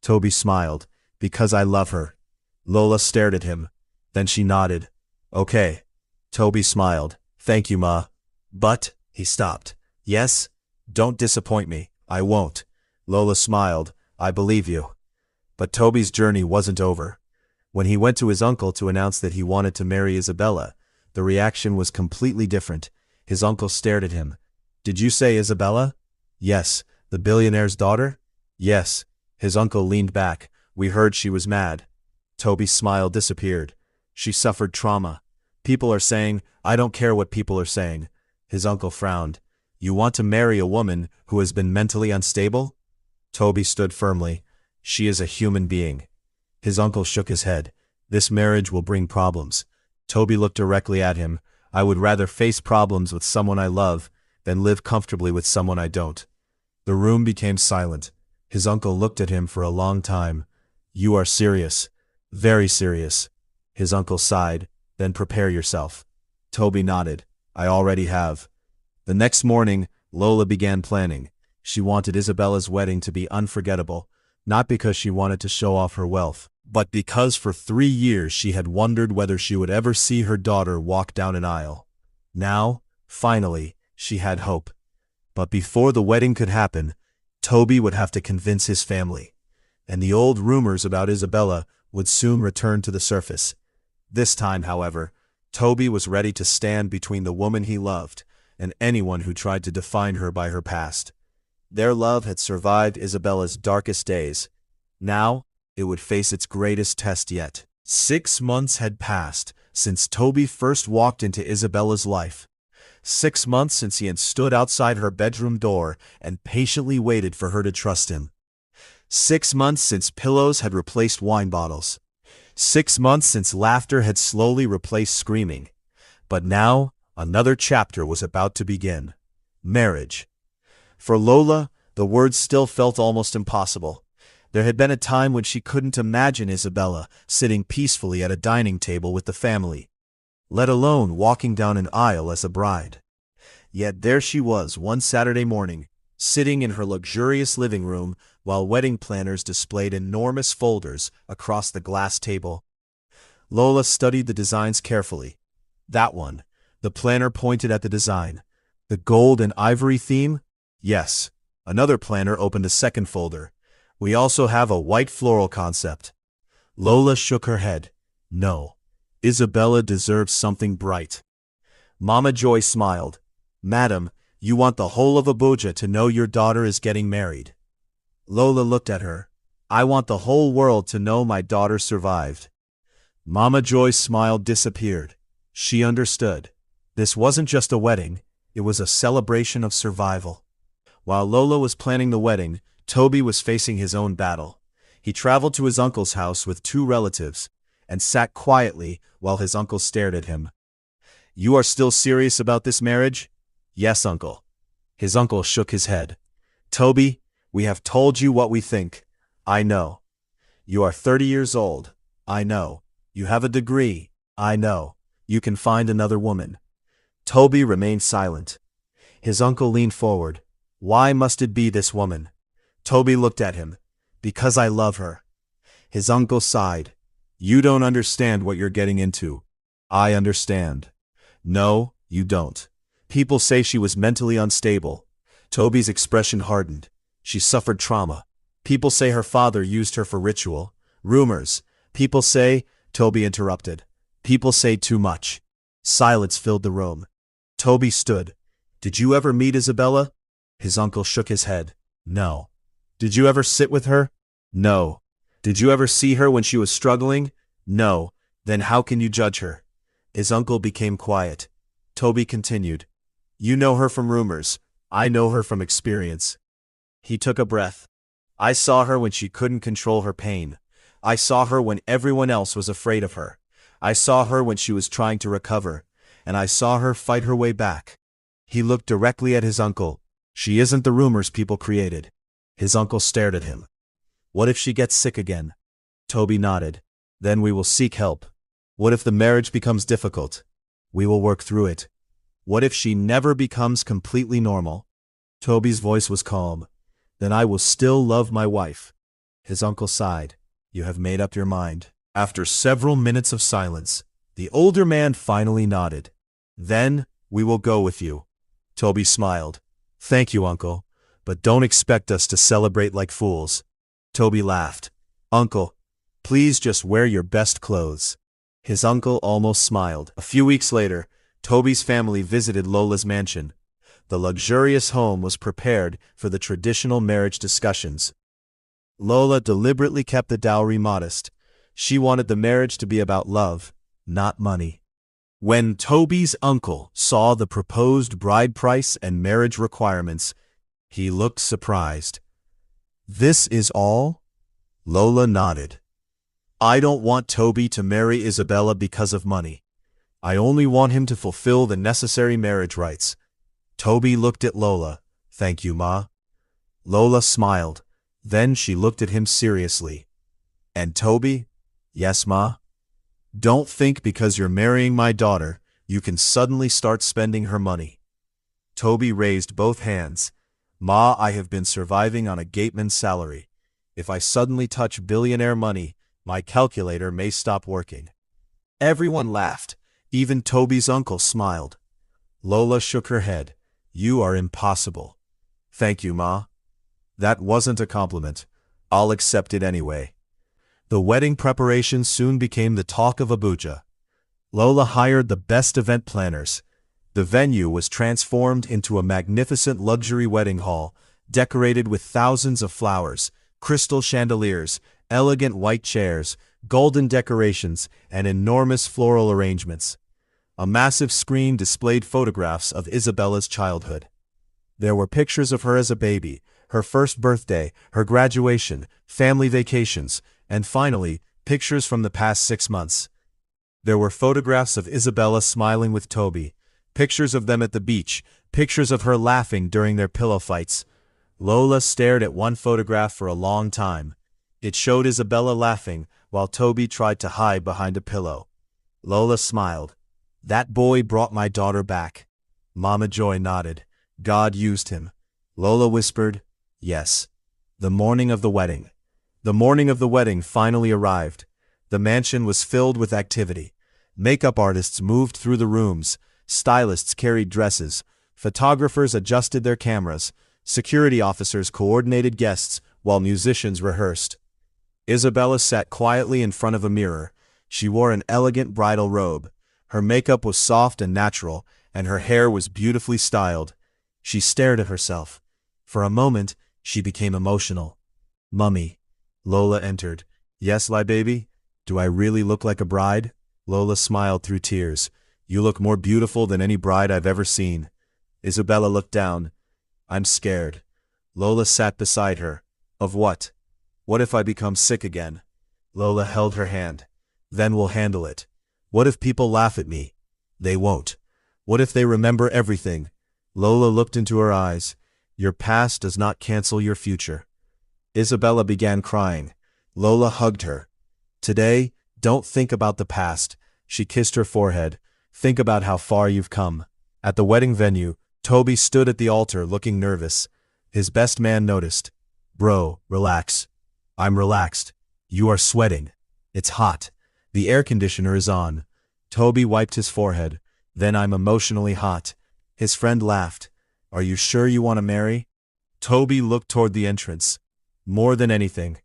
Toby smiled. Because I love her. Lola stared at him. Then she nodded. Okay. Toby smiled. Thank you, Ma. But, he stopped. Yes? Don't disappoint me. I won't. Lola smiled. I believe you. But Toby's journey wasn't over. When he went to his uncle to announce that he wanted to marry Isabella, the reaction was completely different. His uncle stared at him. Did you say Isabella? Yes. The billionaire's daughter? Yes. His uncle leaned back. We heard she was mad. Toby's smile disappeared. She suffered trauma. People are saying, I don't care what people are saying. His uncle frowned. You want to marry a woman who has been mentally unstable? Toby stood firmly. She is a human being. His uncle shook his head. This marriage will bring problems. Toby looked directly at him. I would rather face problems with someone I love than live comfortably with someone I don't. The room became silent. His uncle looked at him for a long time. You are serious. Very serious. His uncle sighed. Then prepare yourself. Toby nodded. I already have. The next morning, Lola began planning. She wanted Isabella's wedding to be unforgettable, not because she wanted to show off her wealth, but because for 3 years she had wondered whether she would ever see her daughter walk down an aisle. Now, finally, she had hope. But before the wedding could happen, Toby would have to convince his family. And the old rumors about Isabella would soon return to the surface. This time, however, Toby was ready to stand between the woman he loved and anyone who tried to define her by her past. Their love had survived Isabella's darkest days. Now, it would face its greatest test yet. 6 months had passed since Toby first walked into Isabella's life. 6 months since he had stood outside her bedroom door and patiently waited for her to trust him. 6 months since pillows had replaced wine bottles. 6 months since laughter had slowly replaced screaming. But now, another chapter was about to begin. Marriage. For Lola, the words still felt almost impossible. There had been a time when she couldn't imagine Isabella sitting peacefully at a dining table with the family, let alone walking down an aisle as a bride. Yet there she was one Saturday morning, sitting in her luxurious living room while wedding planners displayed enormous folders across the glass table. Lola studied the designs carefully. That one. The planner pointed at the design. The gold and ivory theme? Yes. Another planner opened a second folder. We also have a white floral concept. Lola shook her head. No. Isabella deserves something bright. Mama Joy smiled. Madam, you want the whole of Abuja to know your daughter is getting married. Lola looked at her. I want the whole world to know my daughter survived. Mama Joy's smile disappeared. She understood. This wasn't just a wedding. It was a celebration of survival. While Lola was planning the wedding, Tobi was facing his own battle. He traveled to his uncle's house with 2 relatives and sat quietly while his uncle stared at him. "You are still serious about this marriage?" "Yes, uncle." His uncle shook his head. "Tobi, we have told you what we think. I know. You are 30 years old. I know. You have a degree. I know. You can find another woman." Tobi remained silent. His uncle leaned forward. "Why must it be this woman?" Tobi looked at him. "Because I love her." His uncle sighed. "You don't understand what you're getting into." "I understand." "No, you don't. People say she was mentally unstable." Tobi's expression hardened. "She suffered trauma. People say her father used her for ritual. Rumors. People say—" Tobi interrupted. "People say too much." Silence filled the room. Tobi stood. "Did you ever meet Isabella?" His uncle shook his head. "No." "Did you ever sit with her?" "No." "Did you ever see her when she was struggling?" "No." "Then how can you judge her?" His uncle became quiet. Tobi continued. "You know her from rumors. I know her from experience." He took a breath. "I saw her when she couldn't control her pain. I saw her when everyone else was afraid of her. I saw her when she was trying to recover, and I saw her fight her way back." He looked directly at his uncle. "She isn't the rumors people created." His uncle stared at him. "What if she gets sick again?" Tobi nodded. "Then we will seek help." "What if the marriage becomes difficult?" "We will work through it." "What if she never becomes completely normal?" Tobi's voice was calm. "Then I will still love my wife." His uncle sighed. "You have made up your mind." After several minutes of silence, the older man finally nodded. "Then we will go with you." Tobi smiled. "Thank you, uncle, but don't expect us to celebrate like fools." Tobi laughed. "Uncle, please just wear your best clothes." His uncle almost smiled. A few weeks later, Tobi's family visited Lola's mansion. The luxurious home was prepared for the traditional marriage discussions. Lola deliberately kept the dowry modest. She wanted the marriage to be about love, not money. When Tobi's uncle saw the proposed bride price and marriage requirements, he looked surprised. "This is all?" Lola nodded. "I don't want Tobi to marry Isabella because of money. I only want him to fulfill the necessary marriage rites." Tobi looked at Lola. "Thank you, Ma." Lola smiled. Then she looked at him seriously. "And Tobi?" "Yes, Ma." "Don't think because you're marrying my daughter, you can suddenly start spending her money." Tobi raised both hands. "Ma, I have been surviving on a gateman's salary. If I suddenly touch billionaire money, my calculator may stop working." Everyone laughed. Even Tobi's uncle smiled. Lola shook her head. "You are impossible." "Thank you, Ma." "That wasn't a compliment. I'll accept it anyway." The wedding preparations soon became the talk of Abuja. Lola hired the best event planners. The venue was transformed into a magnificent luxury wedding hall, decorated with thousands of flowers, crystal chandeliers, elegant white chairs, golden decorations, and enormous floral arrangements. A massive screen displayed photographs of Isabella's childhood. There were pictures of her as a baby, her first birthday, her graduation, family vacations, and finally, pictures from the past 6 months. There were photographs of Isabella smiling with Tobi, pictures of them at the beach, pictures of her laughing during their pillow fights. Lola stared at one photograph for a long time. It showed Isabella laughing while Tobi tried to hide behind a pillow. Lola smiled. "That boy brought my daughter back." Mama Joy nodded. "God used him." Lola whispered, "Yes." The morning of the wedding. The morning of the wedding finally arrived. The mansion was filled with activity. Makeup artists moved through the rooms, stylists carried dresses, photographers adjusted their cameras, security officers coordinated guests, while musicians rehearsed. Isabella sat quietly in front of a mirror. She wore an elegant bridal robe. Her makeup was soft and natural, and her hair was beautifully styled. She stared at herself. For a moment, she became emotional. "Mummy." Lola entered. "Yes, Lie baby? Do I really look like a bride?" Lola smiled through tears. "You look more beautiful than any bride I've ever seen." Isabella looked down. I'm scared. Lola sat beside her. Of what? What if I become sick again? Lola held her hand. Then we'll handle it. What if people laugh at me? They won't. What if they remember everything? Lola looked into her eyes. Your past does not cancel your future. Isabella began crying. Lola hugged her. Today, don't think about the past. She kissed her forehead. Think about how far you've come. At the wedding venue, Tobi stood at the altar looking nervous. His best man noticed. Bro, relax. I'm relaxed. You are sweating. It's hot. The air conditioner is on. Tobi wiped his forehead. Then I'm emotionally hot. His friend laughed. Are you sure you want to marry? Tobi looked toward the entrance. More than anything.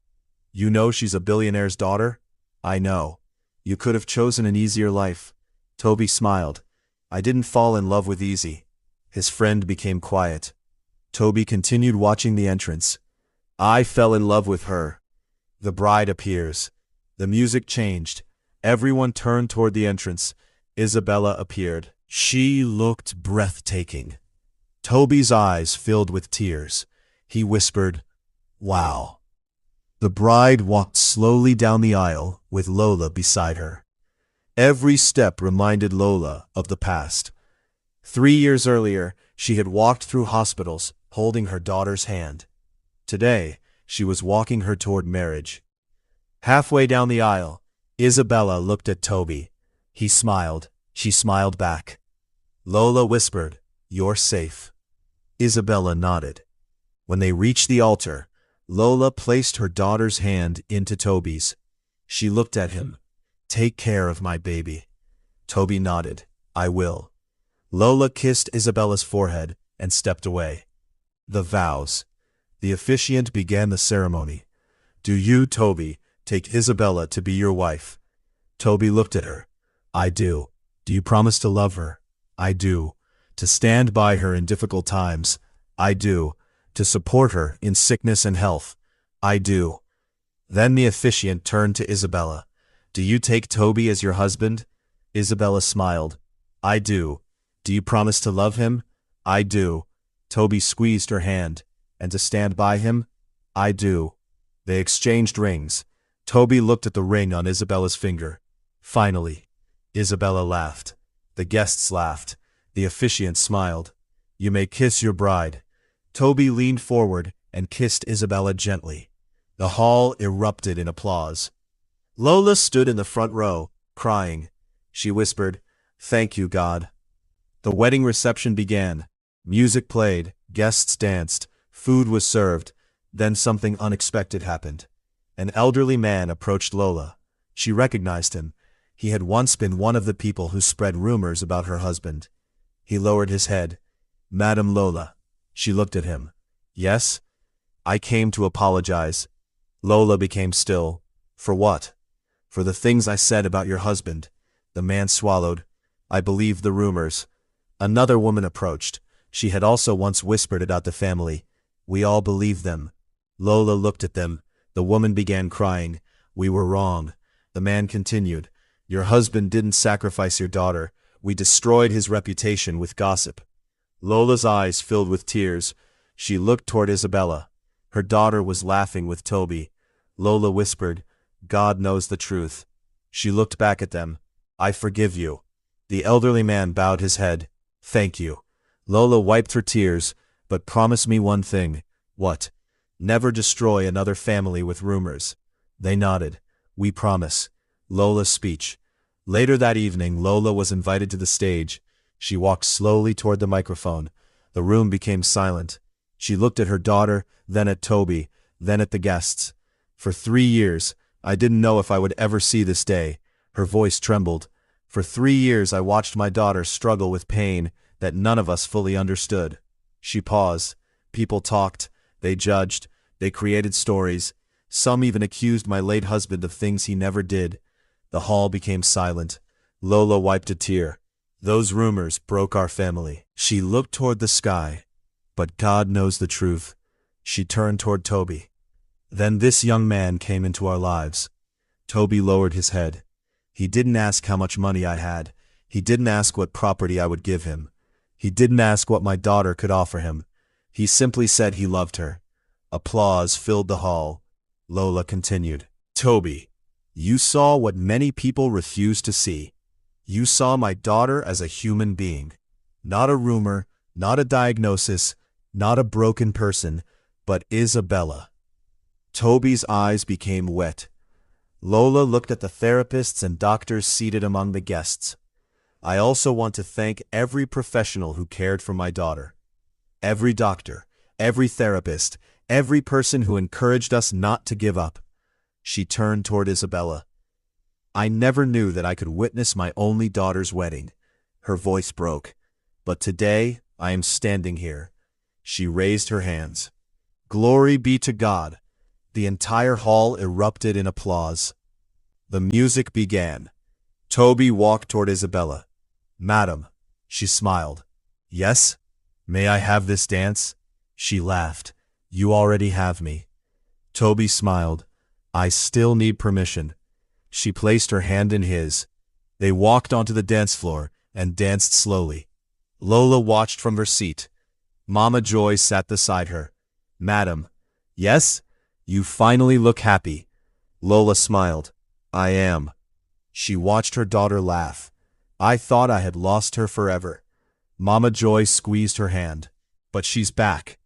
You know she's a billionaire's daughter? I know. You could have chosen an easier life. Tobi smiled. I didn't fall in love with easy. His friend became quiet. Tobi continued watching the entrance. I fell in love with her. The bride appears. The music changed. Everyone turned toward the entrance. Isabella appeared. She looked breathtaking. Tobi's eyes filled with tears. He whispered, Wow. The bride walked slowly down the aisle with Lola beside her. Every step reminded Lola of the past. 3 years earlier, she had walked through hospitals, holding her daughter's hand. Today, she was walking her toward marriage. Halfway down the aisle, Isabella looked at Tobi. He smiled. She smiled back. Lola whispered, You're safe. Isabella nodded. When they reached the altar, Lola placed her daughter's hand into Tobi's. She looked at him. Take care of my baby. Tobi nodded. I will. Lola kissed Isabella's forehead and stepped away. The vows. The officiant began the ceremony. Do you, Tobi, take Isabella to be your wife? Tobi looked at her. I do. Do you promise to love her? I do. To stand by her in difficult times? I do. To support her in sickness and health? I do. Then the officiant turned to Isabella. Do you take Tobi as your husband? Isabella smiled. I do. Do you promise to love him? I do. Tobi squeezed her hand. And to stand by him? I do. They exchanged rings. Tobi looked at the ring on Isabella's finger. Finally, Isabella laughed. The guests laughed. The officiant smiled. You may kiss your bride. Tobi leaned forward and kissed Isabella gently. The hall erupted in applause. Lola stood in the front row, crying. She whispered, Thank you, God. The wedding reception began. Music played, guests danced, food was served. Then something unexpected happened. An elderly man approached Lola. She recognized him. He had once been one of the people who spread rumors about her husband. He lowered his head. Madam Lola. She looked at him. Yes? I came to apologize. Lola became still. For what? For the things I said about your husband. The man swallowed. I believed the rumors. Another woman approached. She had also once whispered about the family. We all believed them. Lola looked at them. The woman began crying. We were wrong. The man continued. Your husband didn't sacrifice your daughter. We destroyed his reputation with gossip. Lola's eyes filled with tears. She looked toward Isabella. Her daughter was laughing with Tobi. Lola whispered, God knows the truth. She looked back at them. I forgive you. The elderly man bowed his head. Thank you. Lola wiped her tears, but promise me one thing. What? Never destroy another family with rumors. They nodded. We promise. Lola's speech. Later that evening, Lola was invited to the stage. She walked slowly toward the microphone. The room became silent. She looked at her daughter, then at Tobi, then at the guests. For 3 years, I didn't know if I would ever see this day. Her voice trembled. For 3 years I watched my daughter struggle with pain that none of us fully understood. She paused. People talked. They judged. They created stories. Some even accused my late husband of things he never did. The hall became silent. Lola wiped a tear. Those rumors broke our family. She looked toward the sky. But God knows the truth. She turned toward Tobi. Then this young man came into our lives. Tobi lowered his head. He didn't ask how much money I had. He didn't ask what property I would give him. He didn't ask what my daughter could offer him. He simply said he loved her. Applause filled the hall. Lola continued. Tobi, you saw what many people refuse to see. You saw my daughter as a human being. Not a rumor, not a diagnosis, not a broken person, but Isabella. Tobi's eyes became wet. Lola looked at the therapists and doctors seated among the guests. I also want to thank every professional who cared for my daughter. Every doctor, every therapist, every person who encouraged us not to give up. She turned toward Isabella. I never knew that I could witness my only daughter's wedding. Her voice broke. But today, I am standing here. She raised her hands. Glory be to God. The entire hall erupted in applause. The music began. Tobi walked toward Isabella. Madam, she smiled. Yes? May I have this dance? She laughed. You already have me. Tobi smiled. I still need permission. She placed her hand in his. They walked onto the dance floor and danced slowly. Lola watched from her seat. Mama Joy sat beside her. Madam. Yes? You finally look happy. Lola smiled. I am. She watched her daughter laugh. I thought I had lost her forever. Mama Joy squeezed her hand. But she's back.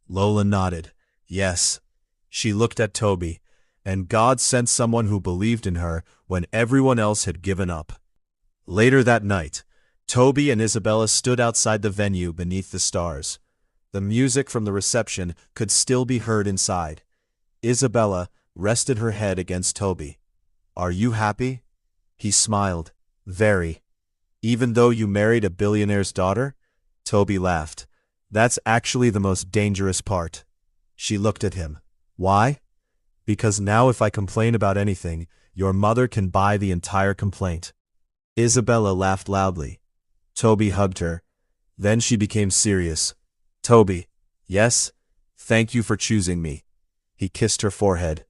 Lola nodded. Yes. She looked at Tobi, and God sent someone who believed in her when everyone else had given up. Later that night, Tobi and Isabella stood outside the venue beneath the stars. The music from the reception could still be heard inside. Isabella rested her head against Tobi. Are you happy? He smiled. Very. Even though you married a billionaire's daughter? Tobi laughed. That's actually the most dangerous part. She looked at him. Why? Because now if I complain about anything, your mother can buy the entire complaint. Isabella laughed loudly. Tobi hugged her. Then she became serious. Tobi, yes? Thank you for choosing me. He kissed her forehead.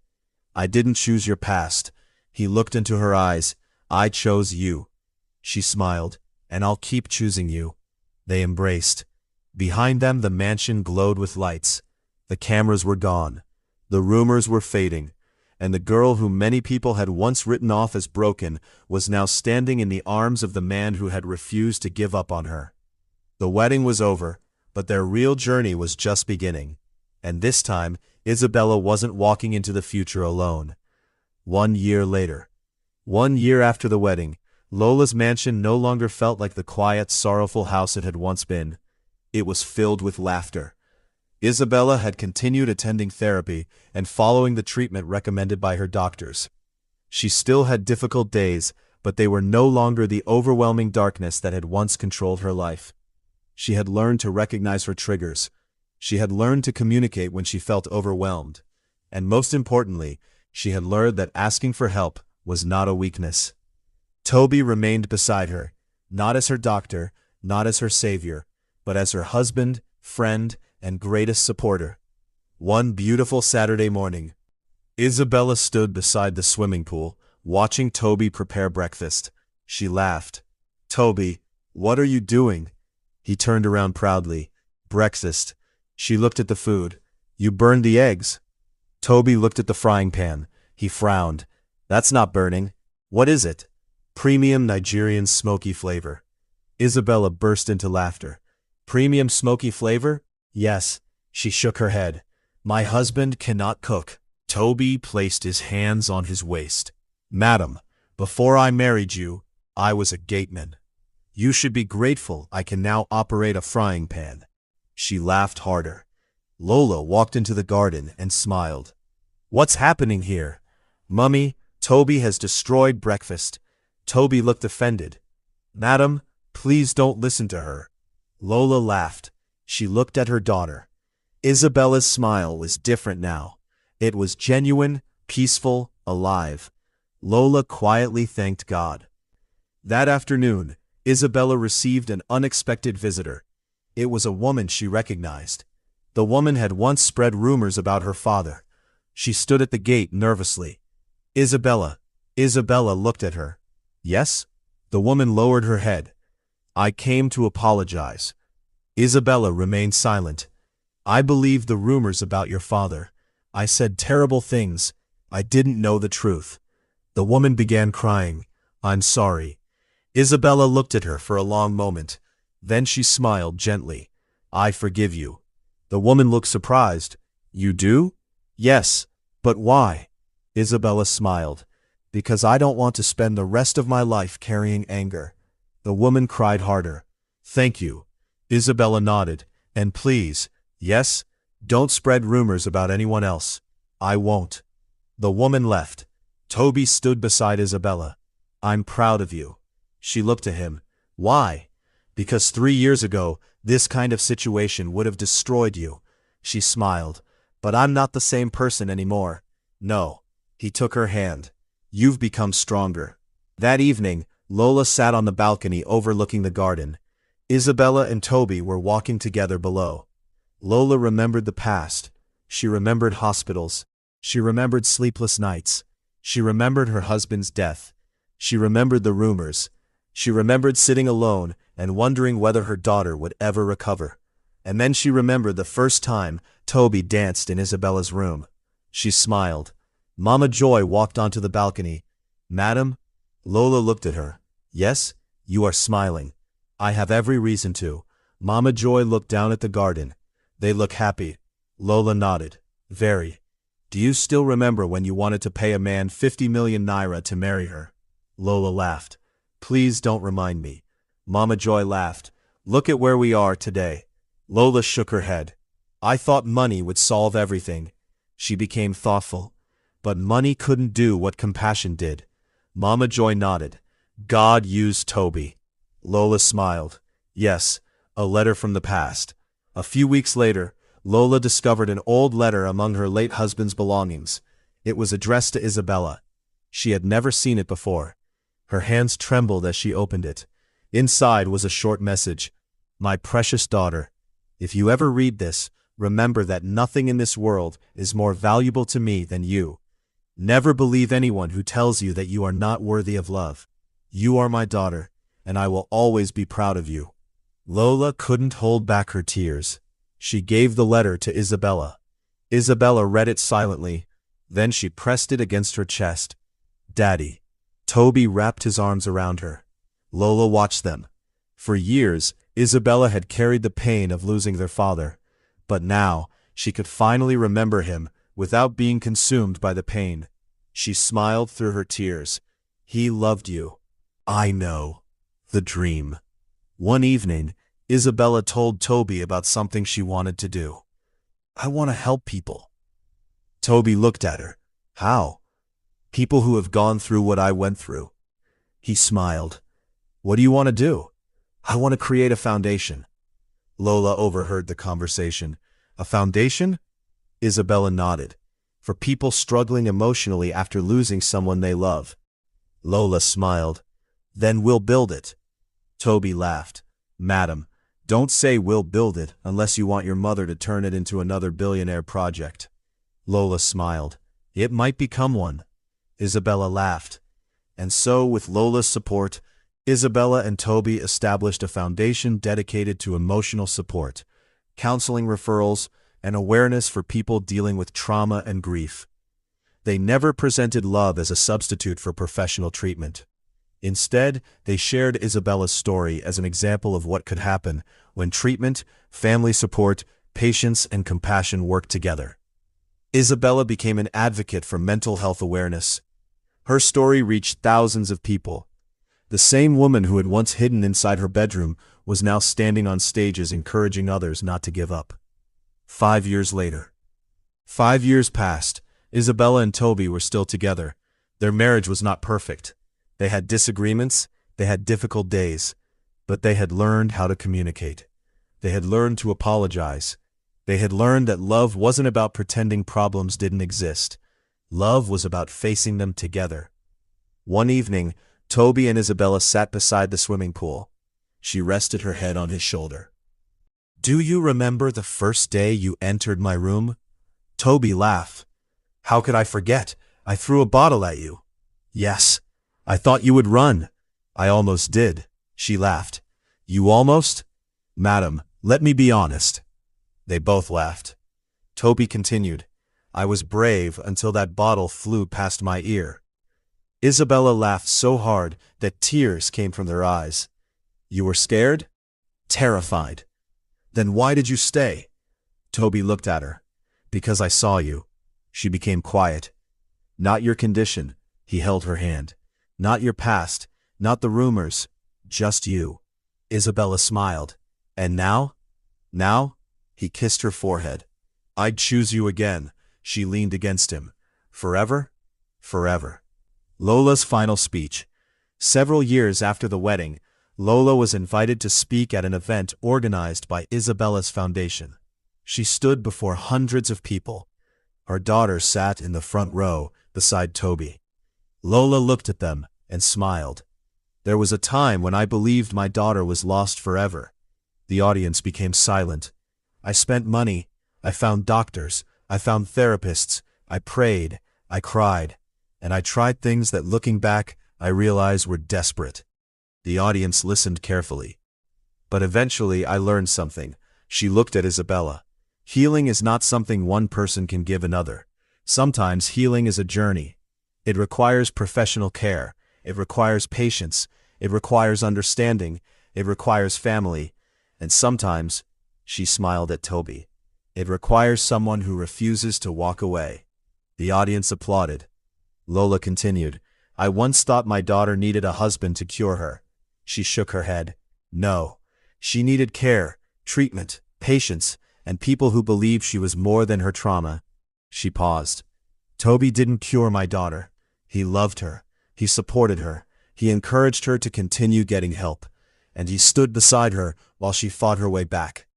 I didn't choose your past. He looked into her eyes. I chose you. She smiled. And I'll keep choosing you. They embraced. Behind them the mansion glowed with lights. The cameras were gone. The rumors were fading. And the girl whom many people had once written off as broken was now standing in the arms of the man who had refused to give up on her. The wedding was over, but their real journey was just beginning. And this time, Isabella wasn't walking into the future alone. 1 year later. 1 year after the wedding, Lola's mansion no longer felt like the quiet, sorrowful house it had once been. It was filled with laughter. Isabella had continued attending therapy and following the treatment recommended by her doctors. She still had difficult days, but they were no longer the overwhelming darkness that had once controlled her life. She had learned to recognize her triggers. She had learned to communicate when she felt overwhelmed. And most importantly, she had learned that asking for help was not a weakness. Tobi remained beside her, not as her doctor, not as her savior, but as her husband, friend, and greatest supporter. One beautiful Saturday morning, Isabella stood beside the swimming pool, watching Tobi prepare breakfast. She laughed. Tobi, what are you doing? He turned around proudly. Breakfast. She looked at the food. You burned the eggs. Tobi looked at the frying pan. He frowned. That's not burning. What is it? Premium Nigerian smoky flavor. Isabella burst into laughter. Premium smoky flavor? Yes. She shook her head. My husband cannot cook. Tobi placed his hands on his waist. Madam, before I married you, I was a gateman. You should be grateful I can now operate a frying pan. She laughed harder. Lola walked into the garden and smiled. What's happening here? Mummy, Tobi has destroyed breakfast. Tobi looked offended. Madam, please don't listen to her. Lola laughed. She looked at her daughter. Isabella's smile was different now. It was genuine, peaceful, alive. Lola quietly thanked God. That afternoon, Isabella received an unexpected visitor. It was a woman she recognized. The woman had once spread rumors about her father. She stood at the gate nervously. Isabella. Isabella looked at her. Yes? The woman lowered her head. I came to apologize. Isabella remained silent. I believed the rumors about your father. I said terrible things. I didn't know the truth. The woman began crying. I'm sorry. Isabella looked at her for a long moment. Then she smiled gently. I forgive you. The woman looked surprised. You do? Yes. But why? Isabella smiled. Because I don't want to spend the rest of my life carrying anger. The woman cried harder. Thank you. Isabella nodded. And please, yes, don't spread rumors about anyone else. I won't. The woman left. Tobi stood beside Isabella. I'm proud of you. She looked at him. Why? Because 3 years ago, this kind of situation would have destroyed you. She smiled. But I'm not the same person anymore. No. He took her hand. You've become stronger. That evening, Lola sat on the balcony overlooking the garden. Isabella and Tobi were walking together below. Lola remembered the past. She remembered hospitals. She remembered sleepless nights. She remembered her husband's death. She remembered the rumors. She remembered sitting alone and wondering whether her daughter would ever recover. And then she remembered the first time Tobi danced in Isabella's room. She smiled. Mama Joy walked onto the balcony. Madam? Lola looked at her. Yes, you are smiling. I have every reason to. Mama Joy looked down at the garden. They look happy. Lola nodded. Very. Do you still remember when you wanted to pay a man 50 million naira to marry her? Lola laughed. Please don't remind me. Mama Joy laughed. Look at where we are today. Lola shook her head. I thought money would solve everything. She became thoughtful. But money couldn't do what compassion did. Mama Joy nodded. God used Tobi. Lola smiled. Yes, a letter from the past. A few weeks later, Lola discovered an old letter among her late husband's belongings. It was addressed to Isabella. She had never seen it before. Her hands trembled as she opened it. Inside was a short message. My precious daughter, if you ever read this, remember that nothing in this world is more valuable to me than you. Never believe anyone who tells you that you are not worthy of love. You are my daughter, and I will always be proud of you. Lola couldn't hold back her tears. She gave the letter to Isabella. Isabella read it silently. Then she pressed it against her chest. Daddy. Tobi wrapped his arms around her. Lola watched them. For years, Isabella had carried the pain of losing their father. But now, she could finally remember him without being consumed by the pain. She smiled through her tears. He loved you. I know. The dream. One evening, Isabella told Tobi about something she wanted to do. I want to help people. Tobi looked at her. How? People who have gone through what I went through. He smiled. What do you want to do? I want to create a foundation. Lola overheard the conversation. A foundation? Isabella nodded. For people struggling emotionally after losing someone they love. Lola smiled. Then we'll build it. Tobi laughed. Madam, don't say we'll build it unless you want your mother to turn it into another billionaire project. Lola smiled. It might become one. Isabella laughed. And so, with Lola's support, Isabella and Tobi established a foundation dedicated to emotional support, counseling referrals, and awareness for people dealing with trauma and grief. They never presented love as a substitute for professional treatment. Instead, they shared Isabella's story as an example of what could happen when treatment, family support, patience, and compassion work together. Isabella became an advocate for mental health awareness. Her story reached thousands of people. The same woman who had once hidden inside her bedroom was now standing on stages encouraging others not to give up. 5 years later. 5 years passed. Isabella and Tobi were still together. Their marriage was not perfect. They had disagreements, they had difficult days, but they had learned how to communicate. They had learned to apologize. They had learned that love wasn't about pretending problems didn't exist. Love was about facing them together. One evening, Tobi and Isabella sat beside the swimming pool. She rested her head on his shoulder. Do you remember the first day you entered my room? Tobi laughed. How could I forget? I threw a bottle at you. Yes. I thought you would run. I almost did. She laughed. You almost? Madam, Let me be honest. They both laughed. Tobi continued, I was brave until that bottle flew past my ear. Isabella laughed so hard that tears came from their eyes. You were scared? Terrified. Then why did you stay? Tobi looked at her. Because I saw you. She became quiet. Not your condition. He held her hand. Not your past. Not the rumors. Just you. Isabella smiled. And now? Now? He kissed her forehead. I'd choose you again. She leaned against him. Forever? Forever. Lola's final speech. Several years after the wedding, Lola was invited to speak at an event organized by Isabella's foundation. She stood before hundreds of people. Her daughter sat in the front row beside Tobi. Lola looked at them and smiled. There was a time when I believed my daughter was lost forever. The audience became silent. I spent money. I found doctors. I found therapists. I prayed. I cried. And I tried things that, looking back, I realized were desperate. The audience listened carefully. But eventually I learned something. She looked at Isabella. Healing is not something one person can give another. Sometimes healing is a journey. It requires professional care. It requires patience. It requires understanding. It requires family. And sometimes, she smiled at Tobi, it requires someone who refuses to walk away. The audience applauded. Lola continued, I once thought my daughter needed a husband to cure her. She shook her head. No. She needed care, treatment, patience, and people who believed she was more than her trauma. She paused. Tobi didn't cure my daughter. He loved her. He supported her. He encouraged her to continue getting help. And he stood beside her while she fought her way back.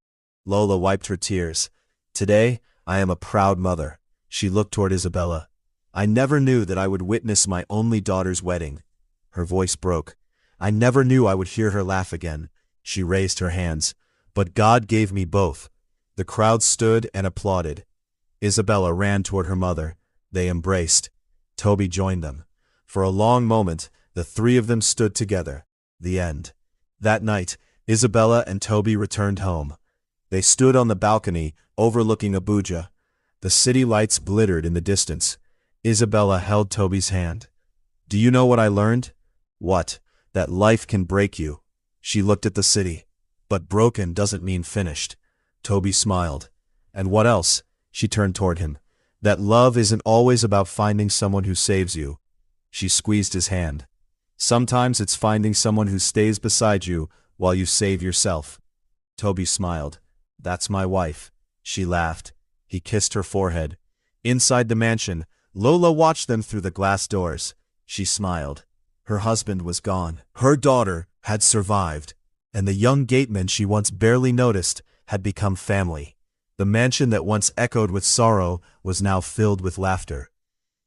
Lola wiped her tears. Today, I am a proud mother. She looked toward Isabella. I never knew that I would witness my only daughter's wedding. Her voice broke. I never knew I would hear her laugh again. She raised her hands. But God gave me both. The crowd stood and applauded. Isabella ran toward her mother. They embraced. Tobi joined them. For a long moment, the three of them stood together. The end. That night, Isabella and Tobi returned home. They stood on the balcony overlooking Abuja. The city lights glittered in the distance. Isabella held Tobi's hand. Do you know what I learned? What? That life can break you. She looked at the city. But broken doesn't mean finished. Tobi smiled. And what else? She turned toward him. That love isn't always about finding someone who saves you. She squeezed his hand. Sometimes it's finding someone who stays beside you while you save yourself. Tobi smiled. That's my wife. She laughed. He kissed her forehead. Inside the mansion, Lola watched them through the glass doors. She smiled. Her husband was gone. Her daughter had survived. And the young gateman she once barely noticed had become family. The mansion that once echoed with sorrow was now filled with laughter.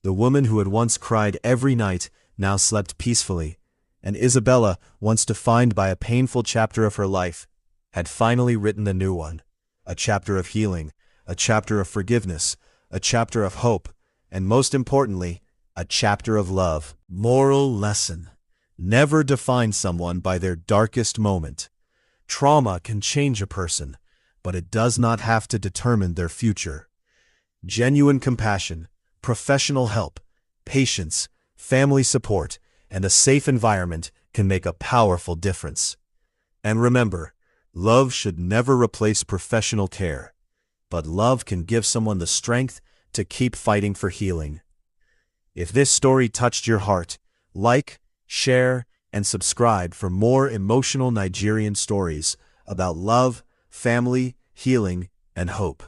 The woman who had once cried every night now slept peacefully, and Isabella, once defined by a painful chapter of her life, had finally written a new one. A chapter of healing, a chapter of forgiveness, a chapter of hope, and most importantly, a chapter of love. Moral lesson. Never define someone by their darkest moment. Trauma can change a person, but it does not have to determine their future. Genuine compassion, professional help, patience, family support, and a safe environment can make a powerful difference. And remember, love should never replace professional care, but love can give someone the strength to keep fighting for healing. If this story touched your heart, like, share, and subscribe for more emotional Nigerian stories about love, family, healing, and hope.